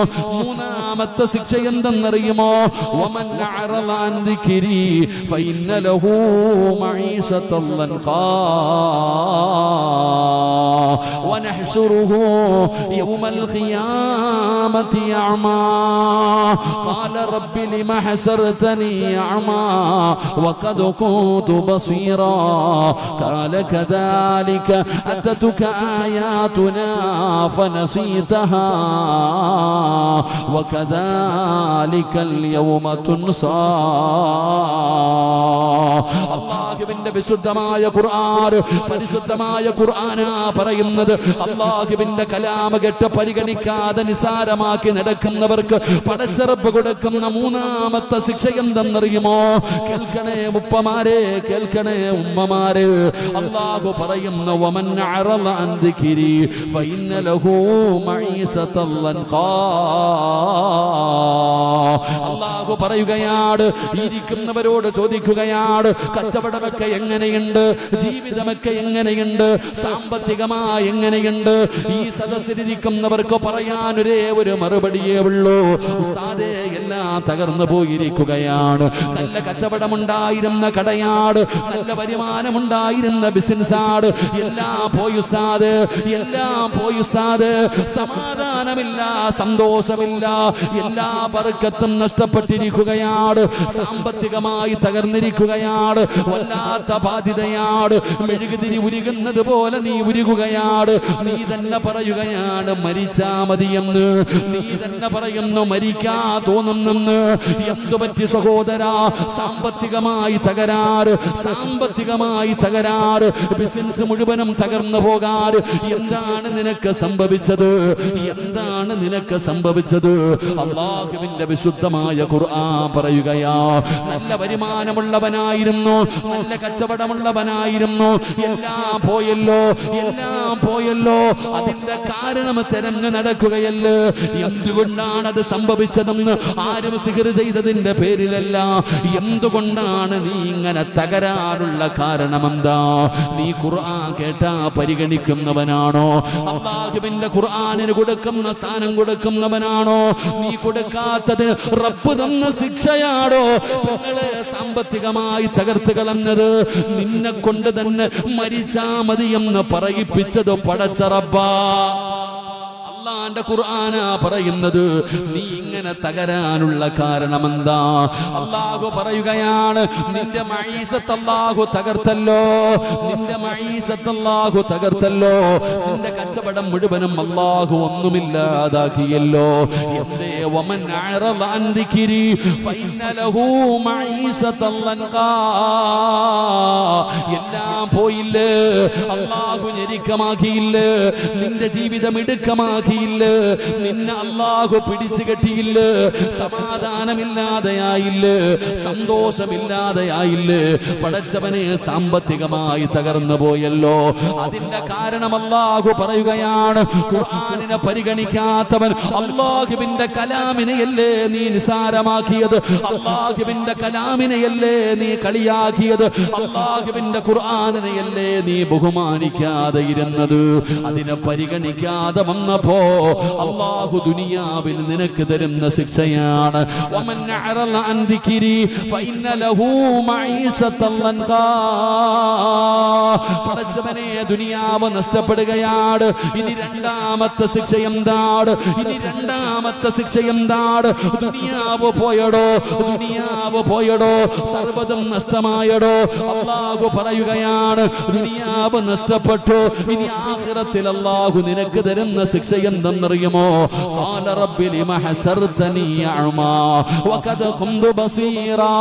മൂന്നാമത്തെ ശിക്ഷ എന്തെന്നറിയുമോ? വമൻ അഅറള അൻ ദിക്രി ഫഇന്ന ലഹു മഈശതൻ ലൻഖാ വനഹ്ശുറുഹു യൗമൽ ഖിയാമത്തി അഅമാ ഖാല റബ്ബി ലിമ ഹസർതനി അഅമാ വഖദ് കുന്തു ബസീറാ ഖാല കദാലിക അതതുക ആയാതുനാ ഫനസീതഹാ വകദാലിക അൽയൗമ തുൻസാ. അല്ലാഹ് അല്ലാഹുവിന്റെ വിശുദ്ധമായ ഖുർആൻ, പരിശുദ്ധമായ ഖുർആനാ പറയുന്നത്. അല്ലാഹുവിന്റെ കലാം കേട്ട് പരിഗണിക്കാതെ നിസാരമാക്കി നടക്കുന്നവർക്ക് പടച്ചറപ്പ് കൊടുക്കുന്ന മൂന്നാമത്തെ ശിക്ഷ എന്തെന്നറിയുമോ? കേൾക്കണേ ഉപ്പമാരെ, കേൾക്കണേ ഉമ്മമാരെ, അല്ലാഹു പറയുന്നു വമൻ അറള അൻ ദിക്രി ഫഇന്ന ലഹു മഈസതൻ ലൻഖാ. അല്ലാഹു പറയുകയാണ്, ഇരിക്കുന്നവരോട് ചോദിക്കുകയാണ്, കച്ചവടമൊക്കെ എങ്ങനെയുണ്ട്, ജീവിതമൊക്കെ എങ്ങനെയുണ്ട്, സാമ്പത്തികമായി എങ്ങനെയുണ്ട്? ഈ സദസ്സിലിരിക്കുന്നവർക്ക് പറയാൻ ഒരേ ഒരു മറുപടിയേ ഉള്ളൂ, ഉസ്താദേ എല്ലാം തകർന്നു പോയിരിക്കുകയാണ്. നല്ല കച്ചവടമുണ്ടായിരുന്ന കടയാട്, നല്ല വരുമാനമുണ്ടായിരുന്ന ബിസിനസ്സാട്, എല്ലാം പോയി ഉസ്താദ്, എല്ലാം പോയി ഉസ്താദ്. സമാധാനമില്ല, സന്തോഷമില്ല, എല്ലാ ബർക്കത്തും നഷ്ടപ്പെട്ടിരിക്കുകയാണ്, സാമ്പത്തികമായി തകർന്നിരിക്കുകയാണ്, വല്ലാത്ത ബാധ്യതയാണ്, മെഴുകുതിരി ഉരുകുന്നത് പോലെ നീ ഉരുകുകയാണ്. നീ തന്നെ പറയുകയാണ് മരിച്ചാ മതിയെന്ന്, നീ തന്നെ പറയുന്നു മരിക്കാ തോന്നുന്നെന്ന്. എന്തു പറ്റി സഹോദരാ? സാമ്പത്തികമായി തകരാറ്, സാമ്പത്തികമായി തകരാറ്, ബിസിനസ് മുഴുവനും തകർന്നു പോകാറ്. എന്താണ് നിനക്ക് സംഭവിച്ചത്? എന്താണ് നിനക്ക് സംഭവിച്ചത്? അല്ലാഹുവിന്റെ വിശുദ്ധമായ ഖുർആൻ പറയുകയാ, നല്ല വരുമാനമുള്ളവനായിരുന്നു, നല്ല കച്ചവടമുള്ളവനായിരുന്നു, എല്ലാം പോയല്ലോ, എല്ലാം പോയല്ലോ. അതിന്റെ കാരണം തെരഞ്ഞു നടക്കുകയല്ലേ. എന്തുകൊണ്ടാണ് അത് സംഭവിച്ചതെന്ന് ആരും സിഹർ ചെയ്തതിന്റെ പേരിലല്ല. എന്തുകൊണ്ടാണ് നീ ഇങ്ങനെ തകരാറുള്ള കാരണമെന്താ? നീ ഖുർആൻ കേട്ടാ പരിഗണിക്കുന്നവനാണോ? അല്ലാഹുവിന്റെ ഖുർആനിന് കൊടുക്കുന്ന സ്ഥാനം കൊടുക്കുന്നവനാണോ? നീ കൊടുക്കാത്തതിന് റബ്ബ് തന്ന ശിക്ഷയാണോ? പെങ്ങളെ, സാമ്പത്തികമായി തകർത്ത് കളഞ്ഞത് നിന്നെ കൊണ്ട് തന്നെ മരിച്ചാ മതിയെന്ന് പറയിപ്പിച്ചത് പടച്ച റബ്ബാ. അല്ലാഹുവിന്റെ ഖുർആനാ പറയുന്നത്. നീ ഇങ്ങനെ തകരാനുള്ള കാരണം എന്താ? അല്ലാഹു പറയുകയാണ്, നിന്റെ മഈസത്ത് അല്ലാഹു തകർത്തല്ലോ, നിന്റെ മഈസത്ത് അല്ലാഹു തകർത്തല്ലോ, നിന്റെ കച്ചവടം മുഴുവനും അല്ലാഹു ഒന്നുമില്ലാതാക്കിയല്ലോ. എന്തേ? വമൻ അറള അൻ ദിക്രി ഫഇന്ന ലഹു മഈസതൻ ലൻഖാ. എല്ലാം പോയില്ലേ, അല്ലാഹു ഞെരുക്കമാക്കിയില്ലേ, നിന്റെ ജീവിതം ഇടുക്കമാക്കിയില്ലേ, നിന്നെ അല്ലാഹു പിടിച്ചു കെട്ടിയില്ലേ, സമാധാനമില്ലാതെയായില്ലേ, സന്തോഷമില്ലാതെയായില്ലേ. പടച്ചവനെ, സാമ്പത്തികമായി തകർന്നു പോയല്ലോ. അതിന്റെ കാരണം അല്ലാഹു പറയുകയാണ്, ഖുർആനിനെ പരിഗണിക്കാത്തവൻ അല്ലാഹുവിന്റെ കലാമിനെയല്ലേ നീ നിസാരമാക്കിയത്, അല്ലാഹുവിന്റെ കലാമിനെയല്ലേ നീ കളിയാക്കിയത്, അല്ലാഹുവിന്റെ ഖുർആനിനെയല്ലേ നീ ബഹുമാനിക്കാതെ ഇരുന്നത്. അതിനെ പരിഗണിക്കാതെ വന്നപ്പോ അല്ലാഹു ദുനിയാവിൽ നിനക്ക് തരുന്ന ശിക്ഷയാണ്. വമൻ അറള അൻ ദിക്രി ഫഇന്ന ലഹു മഈസതൻ ലൻഖാ. പടച്ചവനെ, ദുനിയാവ് നഷ്ടപ്പെടുകയാണ്. ഇനി രണ്ടാമത്തെ ശിക്ഷ എന്താണ്? ഇനി രണ്ടാമത്തെ ശിക്ഷ എന്താണ്? ദുനിയാവ് പോയടോ, ദുനിയാവ് പോയടോ, സർവ്വതും നഷ്ടമായടോ. അല്ലാഹു പറയുകയാണ്, ദുനിയാവ് നഷ്ടപ്പെട്ടു. ഇനി ആഖിറത്തിൽ അല്ലാഹു നിനക്ക് തരുന്ന ശിക്ഷ എന്തെന്നറിയുമോ? ഖാല റബ്ബി ലിമ ഹസർതനി അഅ്മാ വഖദ കുന്തു ബസീറാ.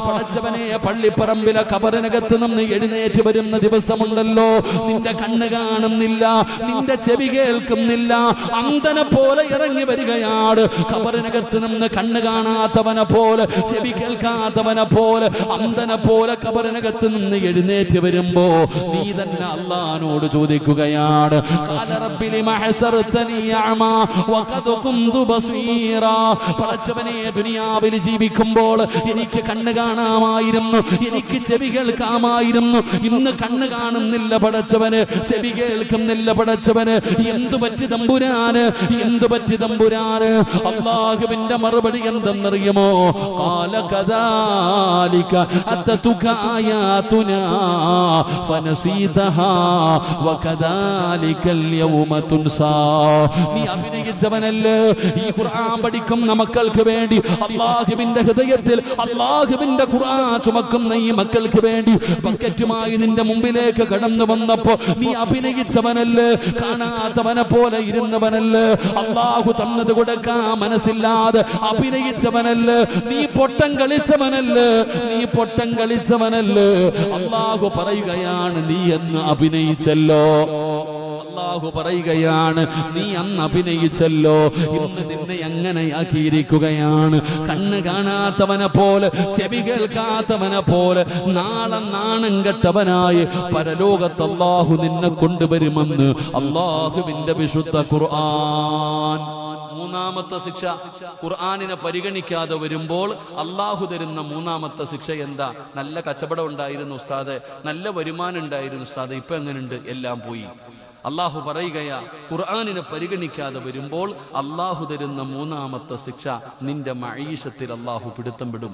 പടച്ചവനെ, പള്ളിപ്പറമ്പിലെ ഖബറിനകത്ത് നിന്ന് എഴുന്നേറ്റ് വരുന്ന ദിവസമുണ്ടല്ലോ, നിന്റെ കണ്ണ് കാണുന്നില്ല, നിന്റെ ചെവി കേൾക്കുന്നില്ല, അന്ധനെ പോലെ ഇറങ്ങി വരികയാണ്. ഖബറിനകത്ത് നിന്ന് കണ്ണ് കാണാത്തവനെ പോലെ, ചെവി കേൾക്കാത്തവനെ പോലെ, അന്ധനെ പോലെ ഖബറിനകത്ത് നിന്ന് എഴുന്നേറ്റ് വരുമ്പോ നീ തന്നെ അല്ലാഹുവോട് ചോദിക്കുകയാണ്, ഖാല റബ്ബി ലിമ ഹസർതനി അഅ്മാ വഖദ കുന്തു ബസീറാ. പടച്ചവനെ, ദുനിയാവിൽ ജീവിക്കുമ്പോൾ എനിക്ക് കണ്ണ് കാണാമായിരുന്നു, എനിക്ക് ചെവി കേൾക്കാമായിരുന്നു. ഇന്ന് കണ്ണ് കാണുന്നില്ല പടച്ചവന്, ചെവി കേൾക്കുന്നില്ല പടച്ചവന്. എന്തു പറ്റി തമ്പുരാന്, എന്തു പറ്റി തമ്പുരാന്? അല്ലാഹുവിന്റെ മറുപടി എന്തെന്നറിയുമോ? ഖാല കദാലിക അത്തതുക ആയാതുനാ ഫനസീതഹാ വകദാലികൽ യൗമ തുൻസാ. നീ അഭിനയിച്ചവനല്ലേ? ഈ ഖുർആൻ പഠിക്കുന്ന മക്കൾക്ക് വേണ്ടി അല്ലാഹുവിന്റെ ഹൃദയത്തിൽ അല്ലാഹുവിന്റെ ഖുർആൻ ചുമക്കുന്ന ഈ മക്കൾക്ക് വേണ്ടി ബക്കറ്റുമായി നിന്റെ മുമ്പിലേക്ക് കടന്നു വന്നപ്പോ നീ അഭിനയിച്ചവനല്ലേ? കാണാത്തവനെ പോലെ ഇരുന്നവനല്ലേ? അല്ലാഹു തന്നത് കൊടുക്കാൻ മനസ്സില്ലാതെ അഭിനയിച്ചവനല്ല, നീ പൊട്ടം കളിച്ചവനല്ല, നീ പൊട്ടം കളിച്ചവനല്ല. അല്ലാഹു പറയുകയാണ് നീ എന്ന് അഭിനയിച്ചല്ലോ. അല്ലാഹു പറയുകയാണ് നീ അന്ന് അഭിനയിച്ചല്ലോ, ഇന്ന് നിന്നെ അങ്ങനെയാക്കിയിരിക്കുകയാണ്. കണ്ണ് കാണാത്തവനെ പോലെ, ചെവി കേൾക്കാത്തവനെ പോലെ, നാളെ നാണം കെട്ടവനായി പരലോകത്ത് അല്ലാഹു നിന്നെ കൊണ്ടുവരുമെന്ന് അല്ലാഹുവിന്റെ വിശുദ്ധ ഖുർആൻ. മൂന്നാമത്തെ ശിക്ഷ, ഖുർആനിനെ പരിഗണിക്കാതെ വരുമ്പോൾ അല്ലാഹു തരുന്ന മൂന്നാമത്തെ ശിക്ഷ എന്താ? നല്ല കച്ചവടം ഉണ്ടായിരുന്നു ഉസ്താദെ, നല്ല വരുമാനം ഉണ്ടായിരുന്നു ഉസ്താദെ, ഇപ്പൊ എങ്ങനെയുണ്ട്? എല്ലാം പോയി. അല്ലാഹു പറയുകയാ, ഖുർആനിനെ പരിഗണിക്കാതെ വരുമ്പോൾ അല്ലാഹു തരുന്ന മൂന്നാമത്തെ ശിക്ഷ, നിന്റെ മഈശത്തിൽ അല്ലാഹു പിടുത്തം വിടും.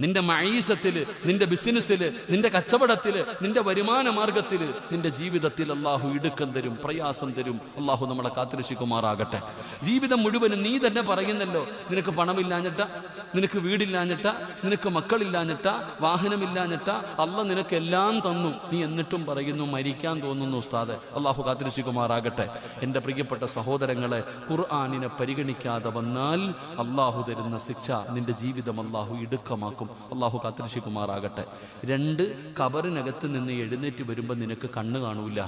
നിന്റെ മഈശത്തില്, നിന്റെ ബിസിനസ്സില്, നിന്റെ കച്ചവടത്തില്, നിന്റെ വരുമാന മാർഗത്തില്, നിന്റെ ജീവിതത്തിൽ അല്ലാഹു ഇടുക്കം തരും, പ്രയാസം തരും. അല്ലാഹു നമ്മളെ കാത്തുരക്ഷിക്കുമാറാകട്ടെ. ജീവിതം മുഴുവനും നീ തന്നെ പറയുന്നല്ലോ, നിനക്ക് പണമില്ലാഞ്ഞിട്ട, നിനക്ക് വീടില്ലാഞ്ഞിട്ട, നിനക്ക് മക്കളില്ലാഞ്ഞിട്ട, വാഹനമില്ലാഞ്ഞിട്ട, അല്ലാഹു നിനക്ക് എല്ലാം തന്നു. നീ എന്നിട്ടും പറയുന്നു മരിക്കാൻ തോന്നുന്നു ഉസ്താദെ. അല്ലാഹു കാത്തുരക്ഷിക്കുമാറാകട്ടെ. എൻ്റെ പ്രിയപ്പെട്ട സഹോദരങ്ങളെ, ഖുർആനിനെ പരിഗണിക്കാതെ വന്നാൽ അല്ലാഹു തരുന്ന ശിക്ഷ, നിന്റെ ജീവിതം അല്ലാഹു ഇടുക്കമാക്കും. അല്ലാഹു കാത്തുരക്ഷിക്കുമാറാകട്ടെ. 2, ഖബറിനകത്ത് നിന്ന് എഴുന്നേറ്റ് വരുമ്പോൾ നിനക്ക് കണ്ണ് കാണൂല,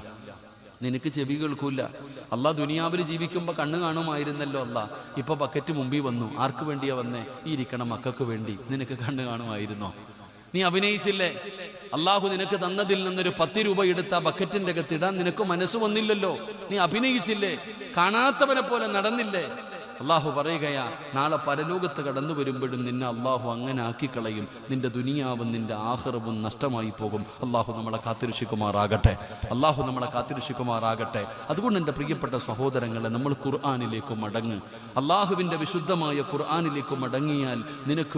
നിനക്ക് ചെവി കേൾക്കൂല. അല്ലാഹ് ദുനിയാവിൽ ജീവിക്കുമ്പോൾ കണ്ണ് കാണുമായിരുന്നല്ലോ അല്ലാഹ്. ഇപ്പൊ ബക്കറ്റ് മുമ്പിൽ വന്നു, ആർക്ക് വേണ്ടിയാ വന്നേ? ഈ ഇരിക്കണം മക്കൾക്ക് വേണ്ടി. നിനക്ക് കണ്ണ് കാണുമായിരുന്നോ? നീ അഭിനയിച്ചില്ലേ? അല്ലാഹു നിനക്ക് തന്നതിൽ നിന്നൊരു 10 രൂപ എടുത്ത ബക്കറ്റിന്റെ അകത്തിടാൻ നിനക്ക് മനസ്സ് വന്നില്ലല്ലോ. നീ അഭിനയിച്ചില്ലേ? കാണാത്തവനെ പോലെ നടന്നില്ലേ? അല്ലാഹു പറയുകയാ, നാളെ പരലോകത്ത് കടന്നു വരുമ്പോഴും നിന്നെ അല്ലാഹു അങ്ങനെ ആക്കിക്കളയും. നിന്റെ ദുനിയാവും നിന്റെ ആഖിറവും നഷ്ടമായി പോകും. അല്ലാഹു നമ്മളെ കാത്തുരക്ഷിക്കുമാറാകട്ടെ. അല്ലാഹു നമ്മളെ കാത്തുരക്ഷിക്കുമാറാകട്ടെ. അതുകൊണ്ട് എൻ്റെ പ്രിയപ്പെട്ട സഹോദരങ്ങളെ, നമ്മൾ ഖുർആനിലേക്ക് മടങ്ങ്. അല്ലാഹുവിൻ്റെ വിശുദ്ധമായ ഖുർആനിലേക്ക് മടങ്ങിയാൽ നിനക്ക്